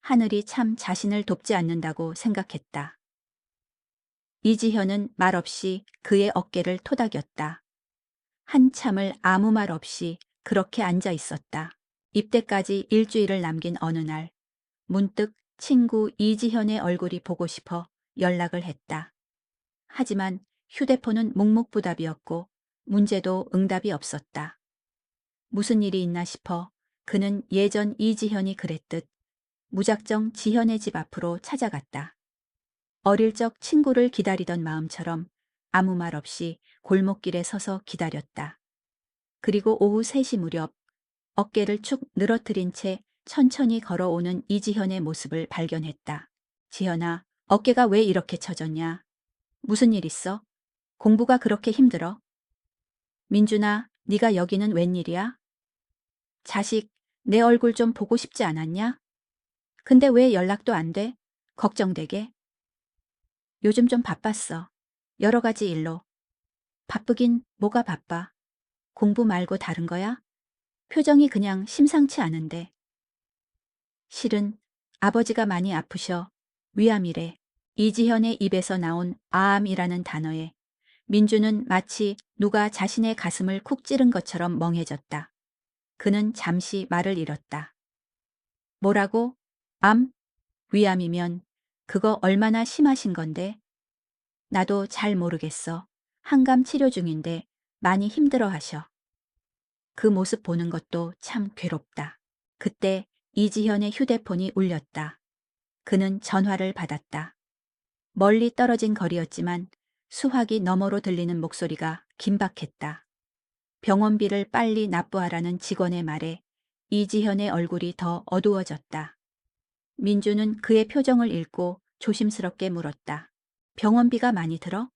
하늘이 참 자신을 돕지 않는다고 생각했다. 이지현은 말없이 그의 어깨를 토닥였다. 한참을 아무 말 없이 그렇게 앉아 있었다. 입대까지 일주일을 남긴 어느 날, 문득 친구 이지현의 얼굴이 보고 싶어 연락을 했다. 하지만 휴대폰은 묵묵부답이었고 문제도 응답이 없었다. 무슨 일이 있나 싶어 그는 예전 이지현이 그랬듯 무작정 지현의 집 앞으로 찾아갔다. 어릴 적 친구를 기다리던 마음처럼 아무 말 없이 골목길에 서서 기다렸다. 그리고 오후 3시 무렵 어깨를 축 늘어뜨린 채 천천히 걸어오는 이지현의 모습을 발견했다. 지현아, 어깨가 왜 이렇게 처졌냐? 무슨 일 있어? 공부가 그렇게 힘들어? 민준아, 네가 여기는 웬일이야? 자식, 내 얼굴 좀 보고 싶지 않았냐? 근데 왜 연락도 안 돼? 걱정되게. 요즘 좀 바빴어. 여러 가지 일로. 바쁘긴 뭐가 바빠. 공부 말고 다른 거야? 표정이 그냥 심상치 않은데. 실은 아버지가 많이 아프셔. 위암이래. 이지현의 입에서 나온 암이라는 단어에 민주는 마치 누가 자신의 가슴을 쿡 찌른 것처럼 멍해졌다. 그는 잠시 말을 잃었다. 뭐라고? 암? 위암이면 그거 얼마나 심하신 건데? 나도 잘 모르겠어. 항암 치료 중인데 많이 힘들어 하셔. 그 모습 보는 것도 참 괴롭다. 그때 이지현의 휴대폰이 울렸다. 그는 전화를 받았다. 멀리 떨어진 거리였지만 수화기 너머로 들리는 목소리가 긴박했다. 병원비를 빨리 납부하라는 직원의 말에 이지현의 얼굴이 더 어두워졌다. 민주는 그의 표정을 읽고 조심스럽게 물었다. 병원비가 많이 들어?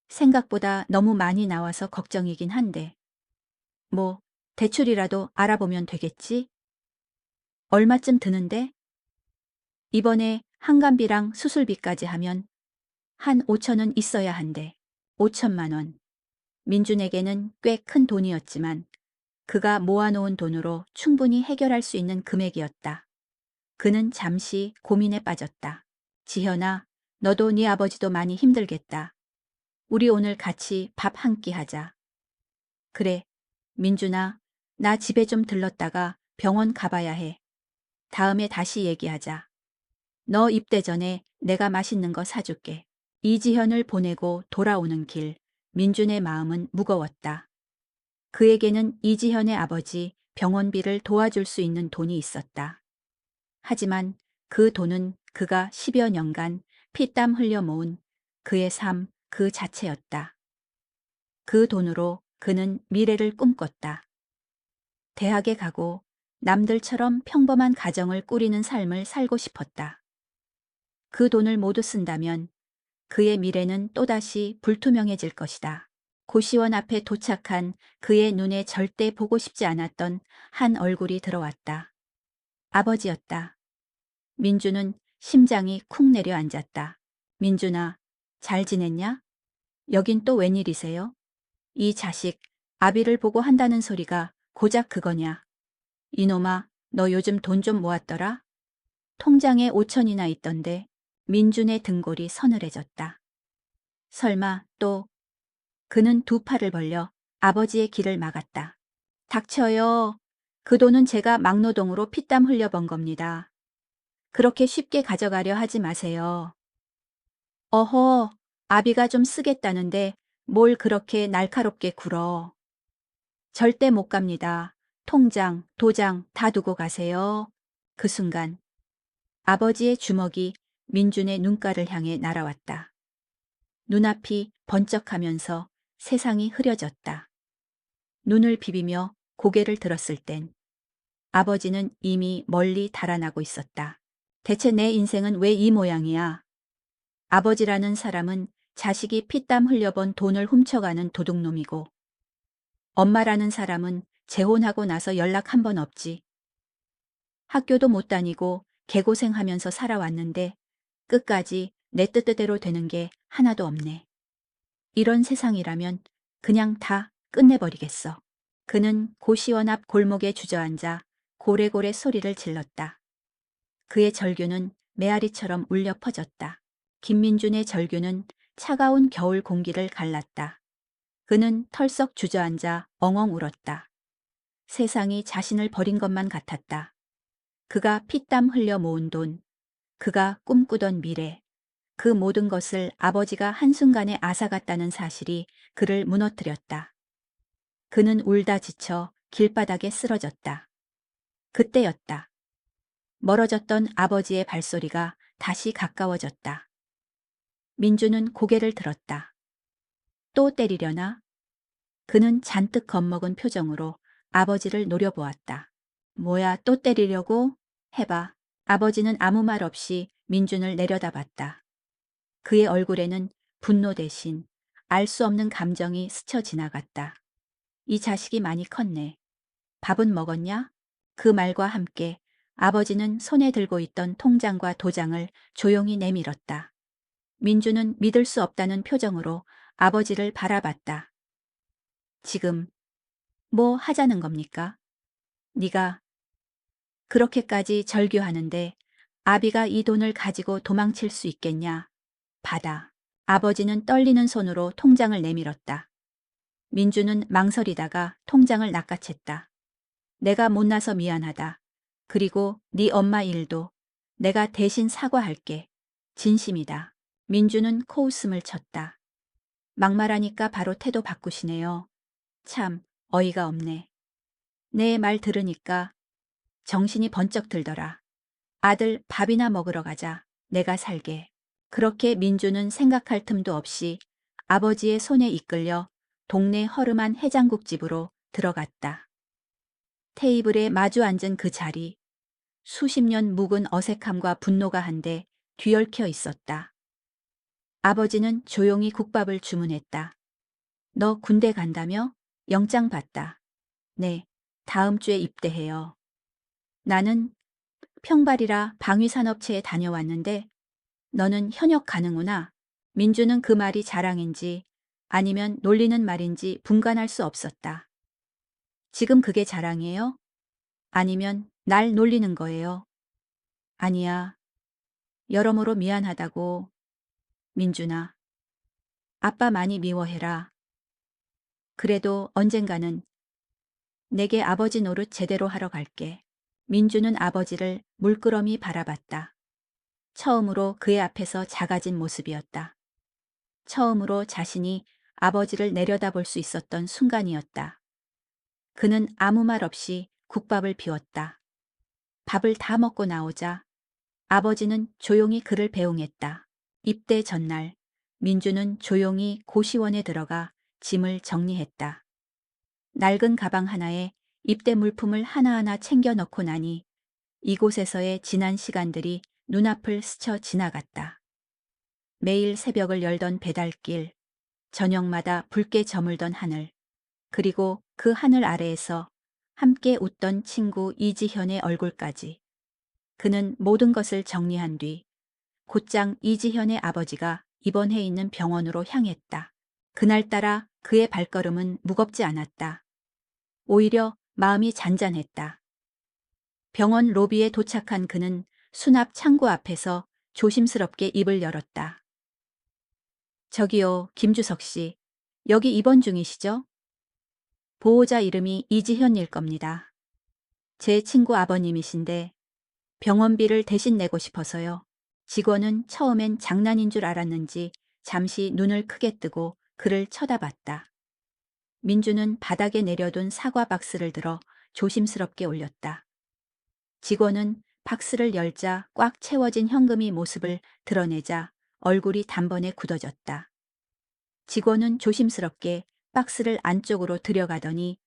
생각보다 너무 많이 나와서 걱정이긴 한데. 뭐, 대출이라도 알아보면 되겠지? 얼마쯤 드는데? 이번에 항암비랑 수술비까지 하면 한 5천은 있어야 한대. 5천만 원. 민준에게는 꽤 큰 돈이었지만 그가 모아놓은 돈으로 충분히 해결할 수 있는 금액이었다. 그는 잠시 고민에 빠졌다. 지현아, 너도 네 아버지도 많이 힘들겠다. 우리 오늘 같이 밥 한 끼 하자. 그래, 민준아, 나 집에 좀 들렀다가 병원 가봐야 해. 다음에 다시 얘기하자. 너 입대 전에 내가 맛있는 거 사줄게. 이지현을 보내고 돌아오는 길, 민준의 마음은 무거웠다. 그에게는 이지현의 아버지 병원비를 도와줄 수 있는 돈이 있었다. 하지만 그 돈은 그가 10여 년간 피땀 흘려 모은 그의 삶 그 자체였다. 그 돈으로 그는 미래를 꿈꿨다. 대학에 가고 남들처럼 평범한 가정을 꾸리는 삶을 살고 싶었다. 그 돈을 모두 쓴다면 그의 미래는 또다시 불투명해질 것이다. 고시원 앞에 도착한 그의 눈에 절대 보고 싶지 않았던 한 얼굴이 들어왔다. 아버지였다. 민주는 심장이 쿵 내려앉았다. 민준아, 잘 지냈냐? 여긴 또 웬일이세요? 이 자식, 아비를 보고 한다는 소리가 고작 그거냐? 이놈아, 너 요즘 돈 좀 모았더라? 통장에 5천이나 있던데. 민준의 등골이 서늘해졌다. 설마 또. 그는 두 팔을 벌려 아버지의 길을 막았다. 닥쳐요. 그 돈은 제가 막노동으로 피땀 흘려 번 겁니다. 그렇게 쉽게 가져가려 하지 마세요. 어허, 아비가 좀 쓰겠다는데 뭘 그렇게 날카롭게 굴어. 절대 못 갑니다. 통장, 도장 다 두고 가세요. 그 순간 아버지의 주먹이 민준의 눈가를 향해 날아왔다. 눈앞이 번쩍하면서 세상이 흐려졌다. 눈을 비비며 고개를 들었을 땐 아버지는 이미 멀리 달아나고 있었다. 대체 내 인생은 왜 이 모양이야? 아버지라는 사람은 자식이 피땀 흘려번 돈을 훔쳐가는 도둑놈이고 엄마라는 사람은 재혼하고 나서 연락 한 번 없지. 학교도 못 다니고 개고생하면서 살아왔는데 끝까지 내 뜻대로 되는 게 하나도 없네. 이런 세상이라면 그냥 다 끝내버리겠어. 그는 고시원 앞 골목에 주저앉아 고래고래 소리를 질렀다. 그의 절규는 메아리처럼 울려 퍼졌다. 김민준의 절규는 차가운 겨울 공기를 갈랐다. 그는 털썩 주저앉아 엉엉 울었다. 세상이 자신을 버린 것만 같았다. 그가 피땀 흘려 모은 돈, 그가 꿈꾸던 미래, 그 모든 것을 아버지가 한순간에 앗아갔다는 사실이 그를 무너뜨렸다. 그는 울다 지쳐 길바닥에 쓰러졌다. 그때였다. 멀어졌던 아버지의 발소리가 다시 가까워졌다. 민주는 고개를 들었다. 또 때리려나? 그는 잔뜩 겁먹은 표정으로 아버지를 노려보았다. 뭐야, 또 때리려고? 해봐. 아버지는 아무 말 없이 민준을 내려다봤다. 그의 얼굴에는 분노 대신 알 수 없는 감정이 스쳐 지나갔다. 이 자식이 많이 컸네. 밥은 먹었냐? 그 말과 함께 아버지는 손에 들고 있던 통장과 도장을 조용히 내밀었다. 민주는 믿을 수 없다는 표정으로 아버지를 바라봤다. 지금 뭐 하자는 겁니까? 네가 그렇게까지 절규하는데 아비가 이 돈을 가지고 도망칠 수 있겠냐? 받아. 아버지는 떨리는 손으로 통장을 내밀었다. 민주는 망설이다가 통장을 낚아챘다. 내가 못나서 미안하다. 그리고 네 엄마 일도 내가 대신 사과할게. 진심이다. 민주는 코웃음을 쳤다. 막말하니까 바로 태도 바꾸시네요. 참 어이가 없네. 내 말 들으니까 정신이 번쩍 들더라. 아들 밥이나 먹으러 가자. 내가 살게. 그렇게 민주는 생각할 틈도 없이 아버지의 손에 이끌려 동네 허름한 해장국집으로 들어갔다. 테이블에 마주 앉은 그 자리, 수십 년 묵은 어색함과 분노가 한데 뒤얽혀 있었다. 아버지는 조용히 국밥을 주문했다. 너 군대 간다며? 영장 받다. 네, 다음 주에 입대해요. 나는 평발이라 방위산업체에 다녀왔는데 너는 현역 가는구나. 민주는 그 말이 자랑인지 아니면 놀리는 말인지 분간할 수 없었다. 지금 그게 자랑이에요? 아니면 날 놀리는 거예요? 아니야. 여러모로 미안하다고. 민준아. 아빠 많이 미워해라. 그래도 언젠가는 내게 아버지 노릇 제대로 하러 갈게. 민주는 아버지를 물끄러미 바라봤다. 처음으로 그의 앞에서 작아진 모습이었다. 처음으로 자신이 아버지를 내려다볼 수 있었던 순간이었다. 그는 아무 말 없이 국밥을 비웠다. 밥을 다 먹고 나오자 아버지는 조용히 그를 배웅했다. 입대 전날 민주는 조용히 고시원에 들어가 짐을 정리했다. 낡은 가방 하나에 입대 물품을 하나하나 챙겨 넣고 나니 이곳에서의 지난 시간들이 눈앞을 스쳐 지나갔다. 매일 새벽을 열던 배달길, 저녁마다 붉게 저물던 하늘, 그리고 그 하늘 아래에서 함께 웃던 친구 이지현의 얼굴까지. 그는 모든 것을 정리한 뒤 곧장 이지현의 아버지가 입원해 있는 병원으로 향했다. 그날따라 그의 발걸음은 무겁지 않았다. 오히려 마음이 잔잔했다. 병원 로비에 도착한 그는 수납 창구 앞에서 조심스럽게 입을 열었다. 저기요, 김주석 씨. 여기 입원 중이시죠? 보호자 이름이 이지현일 겁니다. 제 친구 아버님이신데 병원비를 대신 내고 싶어서요. 직원은 처음엔 장난인 줄 알았는지 잠시 눈을 크게 뜨고 그를 쳐다봤다. 민주는 바닥에 내려둔 사과 박스를 들어 조심스럽게 올렸다. 직원은 박스를 열자 꽉 채워진 현금이 모습을 드러내자 얼굴이 단번에 굳어졌다. 직원은 조심스럽게 박스를 안쪽으로 들여가더니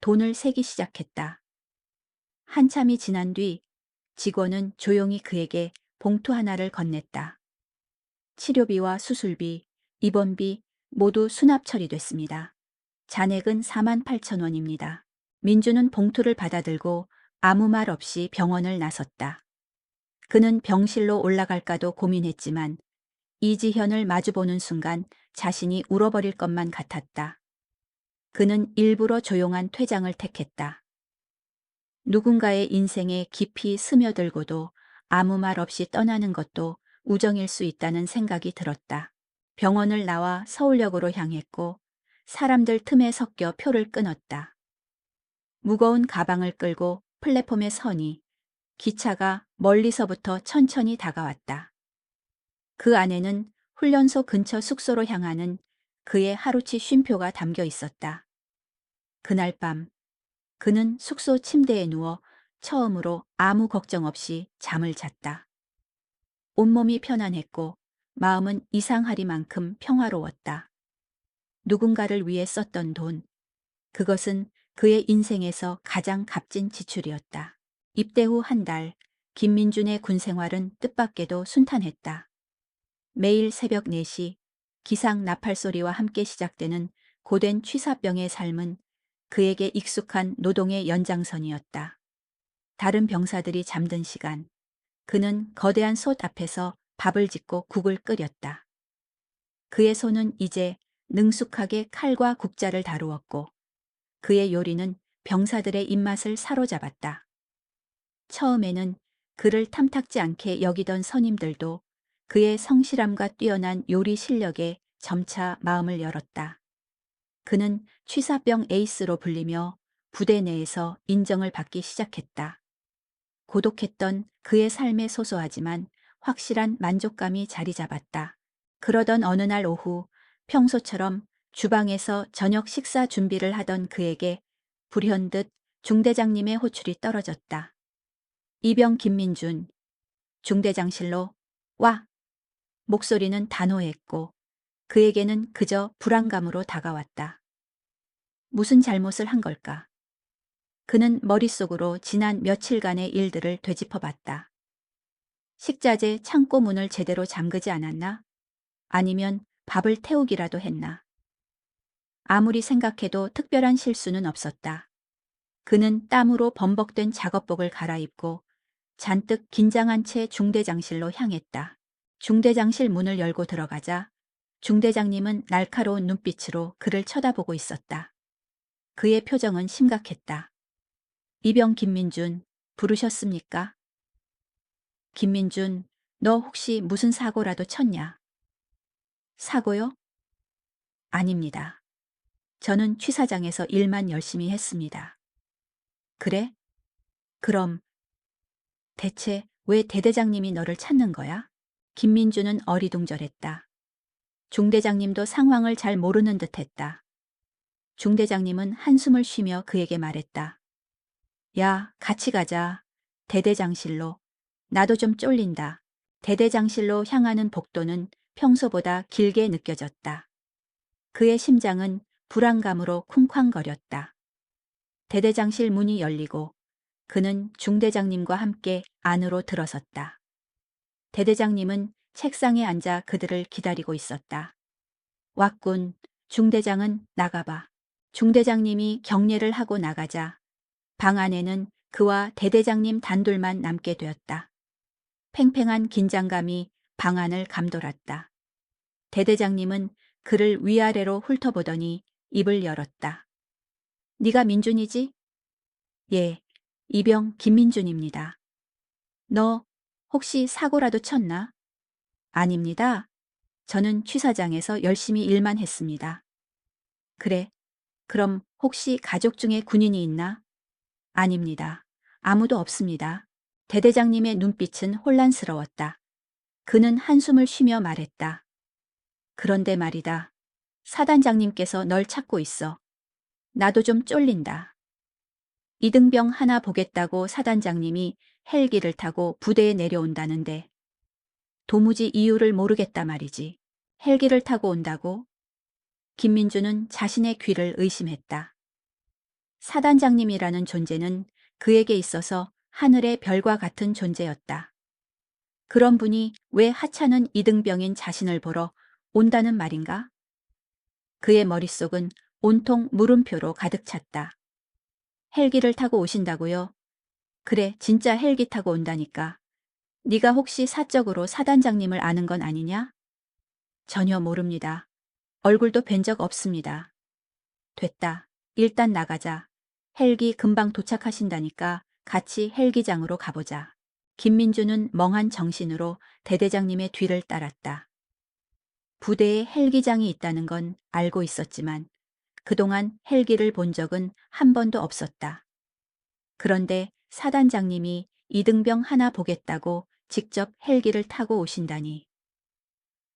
돈을 세기 시작했다. 한참이 지난 뒤 직원은 조용히 그에게 봉투 하나를 건넸다. 치료비와 수술비, 입원비 모두 수납 처리됐습니다. 잔액은 48,000원입니다. 민주는 봉투를 받아들고 아무 말 없이 병원을 나섰다. 그는 병실로 올라갈까도 고민했지만 이지현을 마주보는 순간 자신이 울어버릴 것만 같았다. 그는 일부러 조용한 퇴장을 택했다. 누군가의 인생에 깊이 스며들고도 아무 말 없이 떠나는 것도 우정일 수 있다는 생각이 들었다. 병원을 나와 서울역으로 향했고 사람들 틈에 섞여 표를 끊었다. 무거운 가방을 끌고 플랫폼에 서니 기차가 멀리서부터 천천히 다가왔다. 그 안에는 훈련소 근처 숙소로 향하는 그의 하루치 쉼표가 담겨 있었다. 그날 밤 그는 숙소 침대에 누워 처음으로 아무 걱정 없이 잠을 잤다. 온몸이 편안했고 마음은 이상하리만큼 평화로웠다. 누군가를 위해 썼던 돈, 그것은 그의 인생에서 가장 값진 지출이었다. 입대 후 한 달, 김민준의 군 생활은 뜻밖에도 순탄했다. 매일 새벽 4시 기상 나팔 소리와 함께 시작되는 고된 취사병의 삶은 그에게 익숙한 노동의 연장선이었다. 다른 병사들이 잠든 시간, 그는 거대한 솥 앞에서 밥을 짓고 국을 끓였다. 그의 손은 이제 능숙하게 칼과 국자를 다루었고 그의 요리는 병사들의 입맛을 사로잡았다. 처음에는 그를 탐탁지 않게 여기던 선임들도 그의 성실함과 뛰어난 요리 실력에 점차 마음을 열었다. 그는 취사병 에이스로 불리며 부대 내에서 인정을 받기 시작했다. 고독했던 그의 삶에 소소하지만 확실한 만족감이 자리 잡았다. 그러던 어느 날 오후 평소처럼 주방에서 저녁 식사 준비를 하던 그에게 불현듯 중대장님의 호출이 떨어졌다. 이병 김민준, 중대장실로 와. 목소리는 단호했고 그에게는 그저 불안감으로 다가왔다. 무슨 잘못을 한 걸까? 그는 머릿속으로 지난 며칠간의 일들을 되짚어봤다. 식자재 창고 문을 제대로 잠그지 않았나? 아니면 밥을 태우기라도 했나? 아무리 생각해도 특별한 실수는 없었다. 그는 땀으로 범벅된 작업복을 갈아입고 잔뜩 긴장한 채 중대장실로 향했다. 중대장실 문을 열고 들어가자 중대장님은 날카로운 눈빛으로 그를 쳐다보고 있었다. 그의 표정은 심각했다. 이병 김민준, 부르셨습니까? 김민준, 너 혹시 무슨 사고라도 쳤냐? 사고요? 아닙니다. 저는 취사장에서 일만 열심히 했습니다. 그래? 그럼 대체 왜 대대장님이 너를 찾는 거야? 김민주는 어리둥절했다. 중대장님도 상황을 잘 모르는 듯했다. 중대장님은 한숨을 쉬며 그에게 말했다. 야, 같이 가자. 대대장실로. 나도 좀 쫄린다. 대대장실로 향하는 복도는 평소보다 길게 느껴졌다. 그의 심장은 불안감으로 쿵쾅거렸다. 대대장실 문이 열리고 그는 중대장님과 함께 안으로 들어섰다. 대대장님은 책상에 앉아 그들을 기다리고 있었다. 왔군. 중대장은 나가봐. 중대장님이 경례를 하고 나가자 방 안에는 그와 대대장님 단둘만 남게 되었다. 팽팽한 긴장감이 방 안을 감돌았다. 대대장님은 그를 위아래로 훑어보더니 입을 열었다. 네가 민준이지? 예, 이병 김민준입니다. 너 혹시 사고라도 쳤나? 아닙니다. 저는 취사장에서 열심히 일만 했습니다. 그래, 그럼 혹시 가족 중에 군인이 있나? 아닙니다. 아무도 없습니다. 대대장님의 눈빛은 혼란스러웠다. 그는 한숨을 쉬며 말했다. 그런데 말이다. 사단장님께서 널 찾고 있어. 나도 좀 쫄린다. 이등병 하나 보겠다고 사단장님이 헬기를 타고 부대에 내려온다는데 도무지 이유를 모르겠다 말이지. 헬기를 타고 온다고? 김민주는 자신의 귀를 의심했다. 사단장님이라는 존재는 그에게 있어서 하늘의 별과 같은 존재였다. 그런 분이 왜 하찮은 이등병인 자신을 보러 온다는 말인가? 그의 머릿속은 온통 물음표로 가득 찼다. 헬기를 타고 오신다고요? 그래, 진짜 헬기 타고 온다니까. 네가 혹시 사적으로 사단장님을 아는 건 아니냐? 전혀 모릅니다. 얼굴도 뵌 적 없습니다. 됐다. 일단 나가자. 헬기 금방 도착하신다니까 같이 헬기장으로 가보자. 김민주는 멍한 정신으로 대대장님의 뒤를 따랐다. 부대에 헬기장이 있다는 건 알고 있었지만 그동안 헬기를 본 적은 한 번도 없었다. 그런데 사단장님이 이등병 하나 보겠다고 직접 헬기를 타고 오신다니.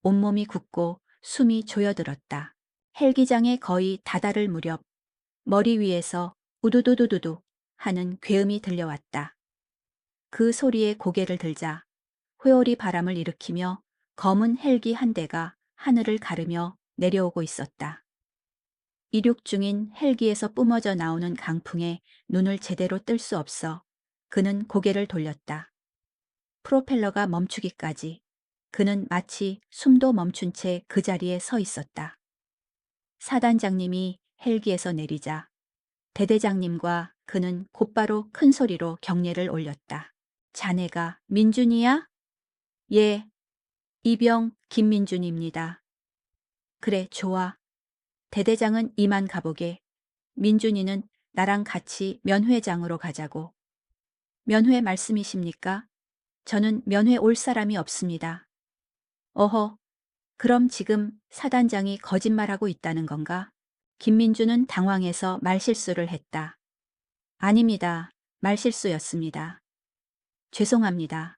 온몸이 굳고 숨이 조여들었다. 헬기장에 거의 다다를 무렵 머리 위에서 우두두두두두 하는 괴음이 들려왔다. 그 소리에 고개를 들자 회오리 바람을 일으키며 검은 헬기 한 대가 하늘을 가르며 내려오고 있었다. 이륙 중인 헬기에서 뿜어져 나오는 강풍에 눈을 제대로 뜰 수 없어 그는 고개를 돌렸다. 프로펠러가 멈추기까지 그는 마치 숨도 멈춘 채 그 자리에 서 있었다. 사단장님이 헬기에서 내리자 대대장님과 그는 곧바로 큰 소리로 경례를 올렸다. 자네가 민준이야? 예, 이병 김민준입니다. 그래, 좋아. 대대장은 이만 가보게. 민준이는 나랑 같이 면회장으로 가자고. 면회 말씀이십니까? 저는 면회 올 사람이 없습니다. 어허, 그럼 지금 사단장이 거짓말하고 있다는 건가? 김민주는 당황해서 말실수를 했다. 아닙니다. 말실수였습니다. 죄송합니다.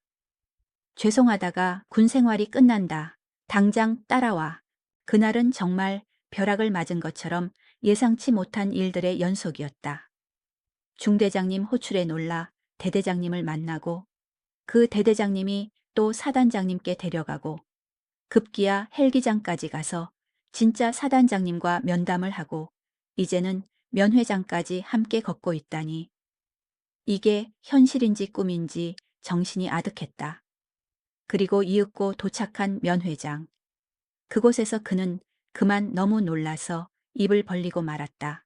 죄송하다가 군 생활이 끝난다. 당장 따라와. 그날은 정말 벼락을 맞은 것처럼 예상치 못한 일들의 연속이었다. 중대장님 호출에 놀라 대대장님을 만나고 그 대대장님이 또 사단장님께 데려가고 급기야 헬기장까지 가서 진짜 사단장님과 면담을 하고 이제는 면회장까지 함께 걷고 있다니. 이게 현실인지 꿈인지 정신이 아득했다. 그리고 이윽고 도착한 면회장. 그곳에서 그는 그만 너무 놀라서 입을 벌리고 말았다.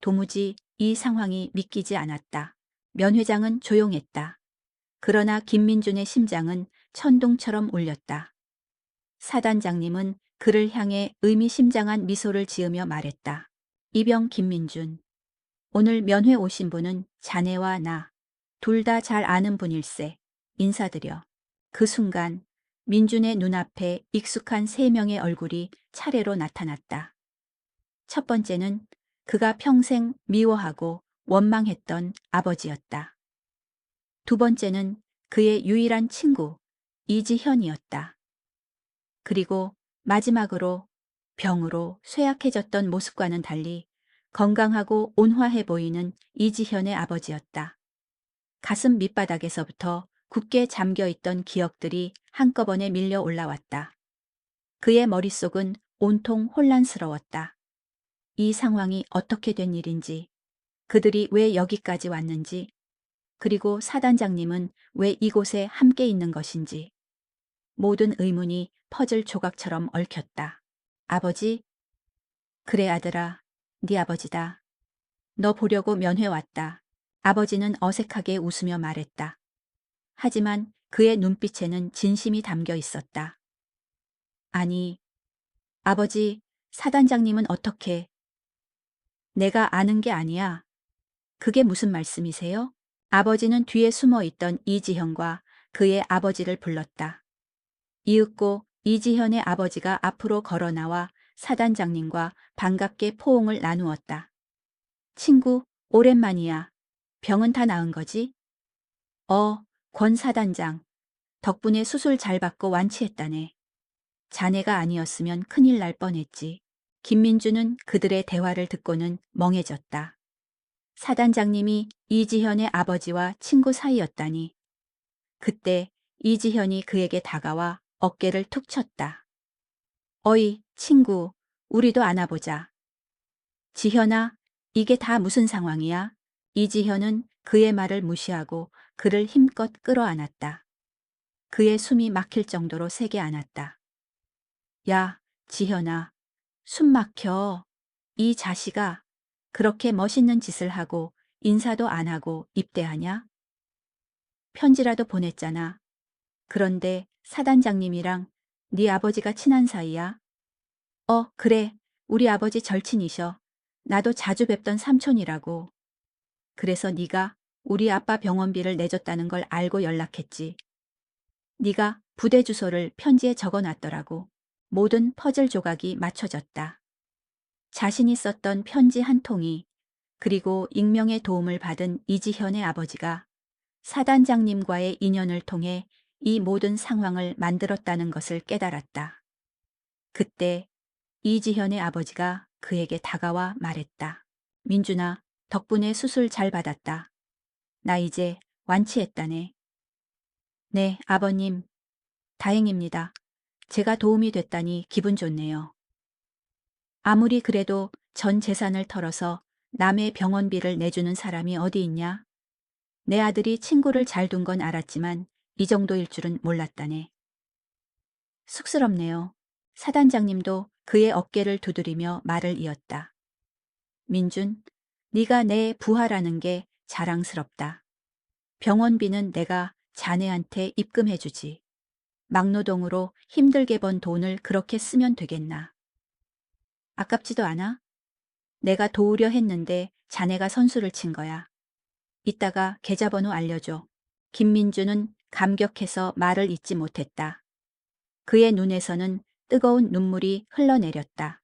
도무지 이 상황이 믿기지 않았다. 면회장은 조용했다. 그러나 김민준의 심장은 천둥처럼 울렸다. 사단장님은 그를 향해 의미심장한 미소를 지으며 말했다. 이병 김민준. 오늘 면회 오신 분은 자네와 나. 둘 다 잘 아는 분일세. 인사드려. 그 순간 민준의 눈앞에 익숙한 세 명의 얼굴이 차례로 나타났다. 첫 번째는 그가 평생 미워하고 원망했던 아버지였다. 두 번째는 그의 유일한 친구 이지현이었다. 그리고 마지막으로 병으로 쇠약해졌던 모습과는 달리 건강하고 온화해 보이는 이지현의 아버지였다. 가슴 밑바닥에서부터 굳게 잠겨있던 기억들이 한꺼번에 밀려 올라왔다. 그의 머릿속은 온통 혼란스러웠다. 이 상황이 어떻게 된 일인지, 그들이 왜 여기까지 왔는지, 그리고 사단장님은 왜 이곳에 함께 있는 것인지. 모든 의문이 퍼즐 조각처럼 얽혔다. 아버지? 그래 아들아, 네 아버지다. 너 보려고 면회 왔다. 아버지는 어색하게 웃으며 말했다. 하지만 그의 눈빛에는 진심이 담겨 있었다. 아니, 아버지, 사단장님은 어떻게? 내가 아는 게 아니야. 그게 무슨 말씀이세요? 아버지는 뒤에 숨어 있던 이지현과 그의 아버지를 불렀다. 이윽고 이지현의 아버지가 앞으로 걸어 나와 사단장님과 반갑게 포옹을 나누었다. 친구, 오랜만이야. 병은 다 나은 거지? 권 사단장. 덕분에 수술 잘 받고 완치했다네. 자네가 아니었으면 큰일 날 뻔했지. 김민주는 그들의 대화를 듣고는 멍해졌다. 사단장님이 이지현의 아버지와 친구 사이였다니. 그때 이지현이 그에게 다가와 어깨를 툭 쳤다. 어이, 친구, 우리도 안아보자. 지현아, 이게 다 무슨 상황이야? 이지현은 그의 말을 무시하고 그를 힘껏 끌어안았다. 그의 숨이 막힐 정도로 세게 안았다. 야, 지현아, 숨 막혀. 이 자식아, 그렇게 멋있는 짓을 하고 인사도 안 하고 입대하냐? 편지라도 보냈잖아. 그런데 사단장님이랑 네 아버지가 친한 사이야? 그래. 우리 아버지 절친이셔. 나도 자주 뵙던 삼촌이라고. 그래서 네가 우리 아빠 병원비를 내줬다는 걸 알고 연락했지. 네가 부대 주소를 편지에 적어놨더라고. 모든 퍼즐 조각이 맞춰졌다. 자신이 썼던 편지 한 통이, 그리고 익명의 도움을 받은 이지현의 아버지가 사단장님과의 인연을 통해 이 모든 상황을 만들었다는 것을 깨달았다. 그때 이지현의 아버지가 그에게 다가와 말했다. 민준아, 덕분에 수술 잘 받았다. 나 이제 완치했다네. 네, 아버님. 다행입니다. 제가 도움이 됐다니 기분 좋네요. 아무리 그래도 전 재산을 털어서 남의 병원비를 내주는 사람이 어디 있냐? 내 아들이 친구를 잘 둔 건 알았지만 이 정도일 줄은 몰랐다네. 쑥스럽네요. 사단장님도 그의 어깨를 두드리며 말을 이었다. 민준, 네가 내 부하라는 게 자랑스럽다. 병원비는 내가 자네한테 입금해주지. 막노동으로 힘들게 번 돈을 그렇게 쓰면 되겠나. 아깝지도 않아? 내가 도우려 했는데 자네가 선수를 친 거야. 이따가 계좌번호 알려줘. 김민주는 감격해서 말을 잇지 못했다. 그의 눈에서는 뜨거운 눈물이 흘러내렸다.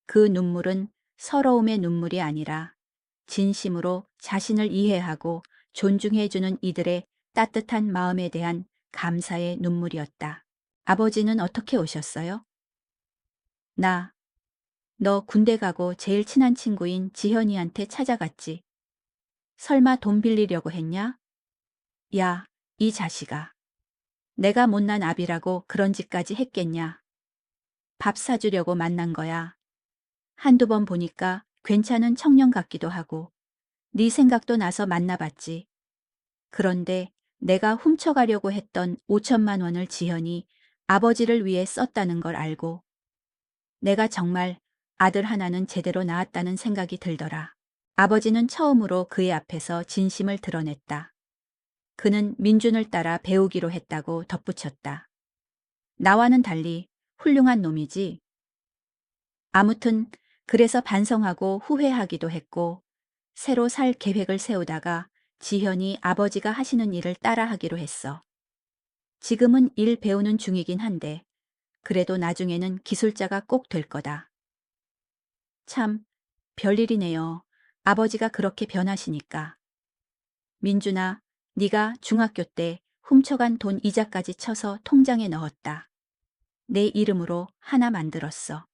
그 눈물은 서러움의 눈물이 아니라 진심으로 자신을 이해하고 존중해주는 이들의 따뜻한 마음에 대한 감사의 눈물이었다. 아버지는 어떻게 오셨어요? 너 군대 가고 제일 친한 친구인 지현이한테 찾아갔지. 설마 돈 빌리려고 했냐? 야, 이 자식아. 내가 못난 아비라고 그런 짓까지 했겠냐. 밥 사주려고 만난 거야. 한두 번 보니까 괜찮은 청년 같기도 하고 네 생각도 나서 만나봤지. 그런데 내가 훔쳐가려고 했던 5천만 원을 지현이 아버지를 위해 썼다는 걸 알고 내가 정말 아들 하나는 제대로 낳았다는 생각이 들더라. 아버지는 처음으로 그의 앞에서 진심을 드러냈다. 그는 민준을 따라 배우기로 했다고 덧붙였다. 나와는 달리 훌륭한 놈이지. 아무튼 그래서 반성하고 후회하기도 했고 새로 살 계획을 세우다가 지현이 아버지가 하시는 일을 따라하기로 했어. 지금은 일 배우는 중이긴 한데 그래도 나중에는 기술자가 꼭 될 거다. 참 별일이네요. 아버지가 그렇게 변하시니까. 민준아, 네가 중학교 때 훔쳐간 돈 이자까지 쳐서 통장에 넣었다. 내 이름으로 하나 만들었어.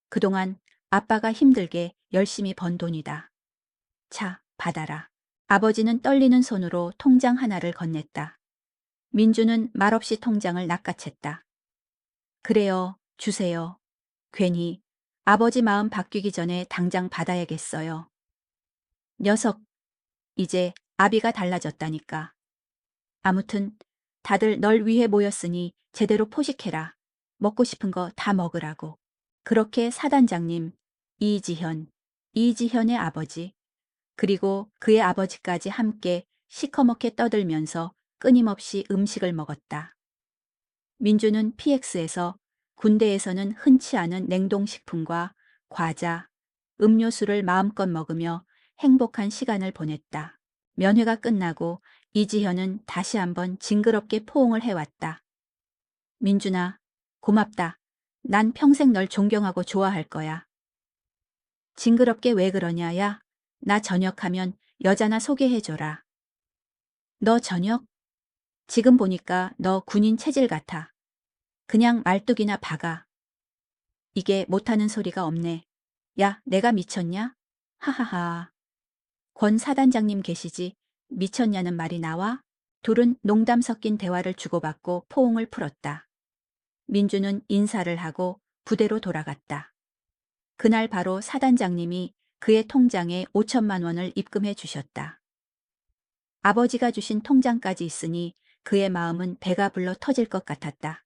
그동안 아빠가 힘들게 열심히 번 돈이다. 자, 받아라. 아버지는 떨리는 손으로 통장 하나를 건넸다. 민주는 말없이 통장을 낚아챘다. 그래요, 주세요. 괜히 아버지 마음 바뀌기 전에 당장 받아야겠어요. 녀석, 이제 아비가 달라졌다니까. 아무튼 다들 널 위해 모였으니 제대로 포식해라. 먹고 싶은 거 다 먹으라고. 그렇게 사단장님, 이지현의 아버지, 그리고 그의 아버지까지 함께 시커멓게 떠들면서 끊임없이 음식을 먹었다. 민주는 PX에서 군대에서는 흔치 않은 냉동식품과 과자, 음료수를 마음껏 먹으며 행복한 시간을 보냈다. 면회가 끝나고 이지현은 다시 한번 징그럽게 포옹을 해왔다. 민준아, 고맙다. 난 평생 널 존경하고 좋아할 거야. 징그럽게 왜 그러냐, 야. 나 전역하면 여자나 소개해줘라. 너 전역? 지금 보니까 너 군인 체질 같아. 그냥 말뚝이나 박아. 이게 못하는 소리가 없네. 야, 내가 미쳤냐? 하하하. 권 사단장님 계시지? 미쳤냐는 말이 나와? 둘은 농담 섞인 대화를 주고받고 포옹을 풀었다. 민주는 인사를 하고 부대로 돌아갔다. 그날 바로 사단장님이 그의 통장에 5천만 원을 입금해 주셨다. 아버지가 주신 통장까지 있으니 그의 마음은 배가 불러 터질 것 같았다.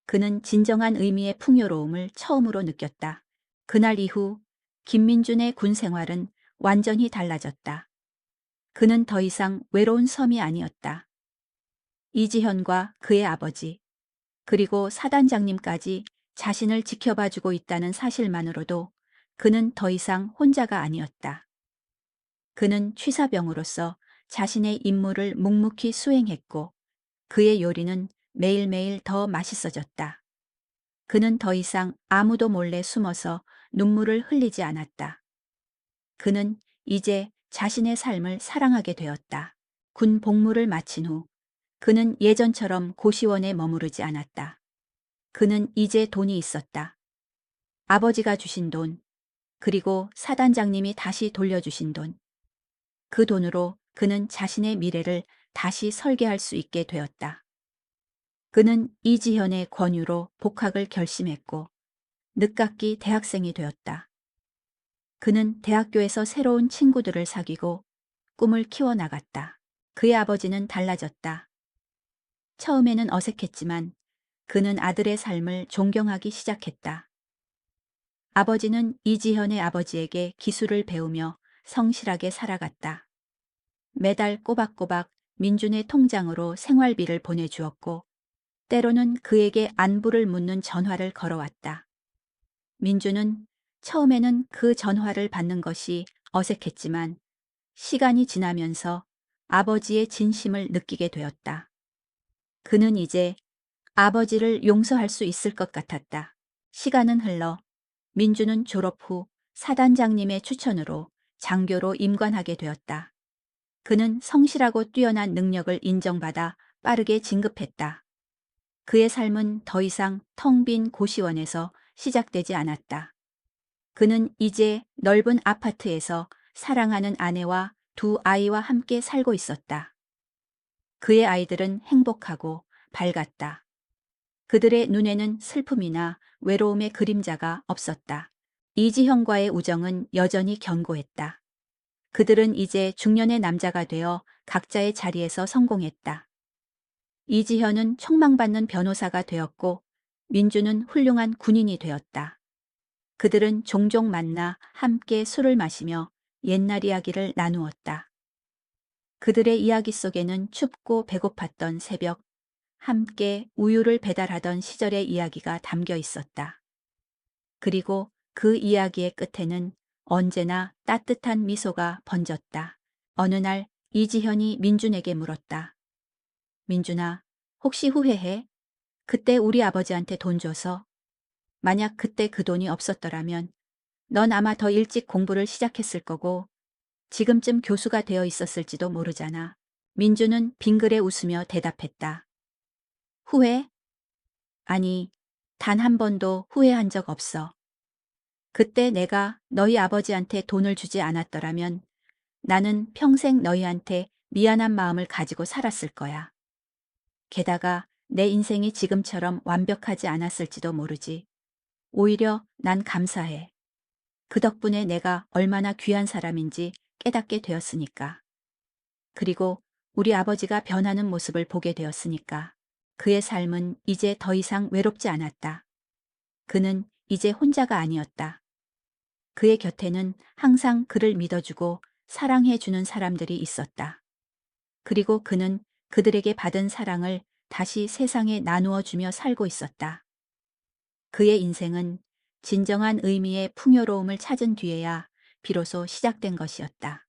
그는 진정한 의미의 풍요로움을 처음으로 느꼈다. 그날 이후 김민준의 군 생활은 완전히 달라졌다. 그는 더 이상 외로운 섬이 아니었다. 이지현과 그의 아버지, 그리고 사단장님까지 자신을 지켜봐주고 있다는 사실만으로도 그는 더 이상 혼자가 아니었다. 그는 취사병으로서 자신의 임무를 묵묵히 수행했고 그의 요리는 매일매일 더 맛있어졌다. 그는 더 이상 아무도 몰래 숨어서 눈물을 흘리지 않았다. 그는 이제 자신의 삶을 사랑하게 되었다. 군 복무를 마친 후 그는 예전처럼 고시원에 머무르지 않았다. 그는 이제 돈이 있었다. 아버지가 주신 돈, 그리고 사단장님이 다시 돌려주신 돈. 그 돈으로 그는 자신의 미래를 다시 설계할 수 있게 되었다. 그는 이지현의 권유로 복학을 결심했고 늦깎이 대학생이 되었다. 그는 대학교에서 새로운 친구들을 사귀고 꿈을 키워나갔다. 그의 아버지는 달라졌다. 처음에는 어색했지만 그는 아들의 삶을 존경하기 시작했다. 아버지는 이지현의 아버지에게 기술을 배우며 성실하게 살아갔다. 매달 꼬박꼬박 민준의 통장으로 생활비를 보내주었고 때로는 그에게 안부를 묻는 전화를 걸어왔다. 민준은 처음에는 그 전화를 받는 것이 어색했지만 시간이 지나면서 아버지의 진심을 느끼게 되었다. 그는 이제 아버지를 용서할 수 있을 것 같았다. 시간은 흘러 민준은 졸업 후 사단장님의 추천으로 장교로 임관하게 되었다. 그는 성실하고 뛰어난 능력을 인정받아 빠르게 진급했다. 그의 삶은 더 이상 텅 빈 고시원에서 시작되지 않았다. 그는 이제 넓은 아파트에서 사랑하는 아내와 두 아이와 함께 살고 있었다. 그의 아이들은 행복하고 밝았다. 그들의 눈에는 슬픔이나 외로움의 그림자가 없었다. 이지형과의 우정은 여전히 견고했다. 그들은 이제 중년의 남자가 되어 각자의 자리에서 성공했다. 이지현은 촉망받는 변호사가 되었고 민주는 훌륭한 군인이 되었다. 그들은 종종 만나 함께 술을 마시며 옛날 이야기를 나누었다. 그들의 이야기 속에는 춥고 배고팠던 새벽, 함께 우유를 배달하던 시절의 이야기가 담겨 있었다. 그리고 그 이야기의 끝에는 언제나 따뜻한 미소가 번졌다. 어느 날 이지현이 민준에게 물었다. 민준아, 혹시 후회해? 그때 우리 아버지한테 돈 줘서? 만약 그때 그 돈이 없었더라면 넌 아마 더 일찍 공부를 시작했을 거고 지금쯤 교수가 되어 있었을지도 모르잖아. 민주는 빙그레 웃으며 대답했다. 후회? 아니, 단 한 번도 후회한 적 없어. 그때 내가 너희 아버지한테 돈을 주지 않았더라면 나는 평생 너희한테 미안한 마음을 가지고 살았을 거야. 게다가 내 인생이 지금처럼 완벽하지 않았을지도 모르지. 오히려 난 감사해. 그 덕분에 내가 얼마나 귀한 사람인지 깨닫게 되었으니까. 그리고 우리 아버지가 변하는 모습을 보게 되었으니까. 그의 삶은 이제 더 이상 외롭지 않았다. 그는 이제 혼자가 아니었다. 그의 곁에는 항상 그를 믿어주고 사랑해주는 사람들이 있었다. 그리고 그는 그들에게 받은 사랑을 다시 세상에 나누어 주며 살고 있었다. 그의 인생은 진정한 의미의 풍요로움을 찾은 뒤에야 비로소 시작된 것이었다.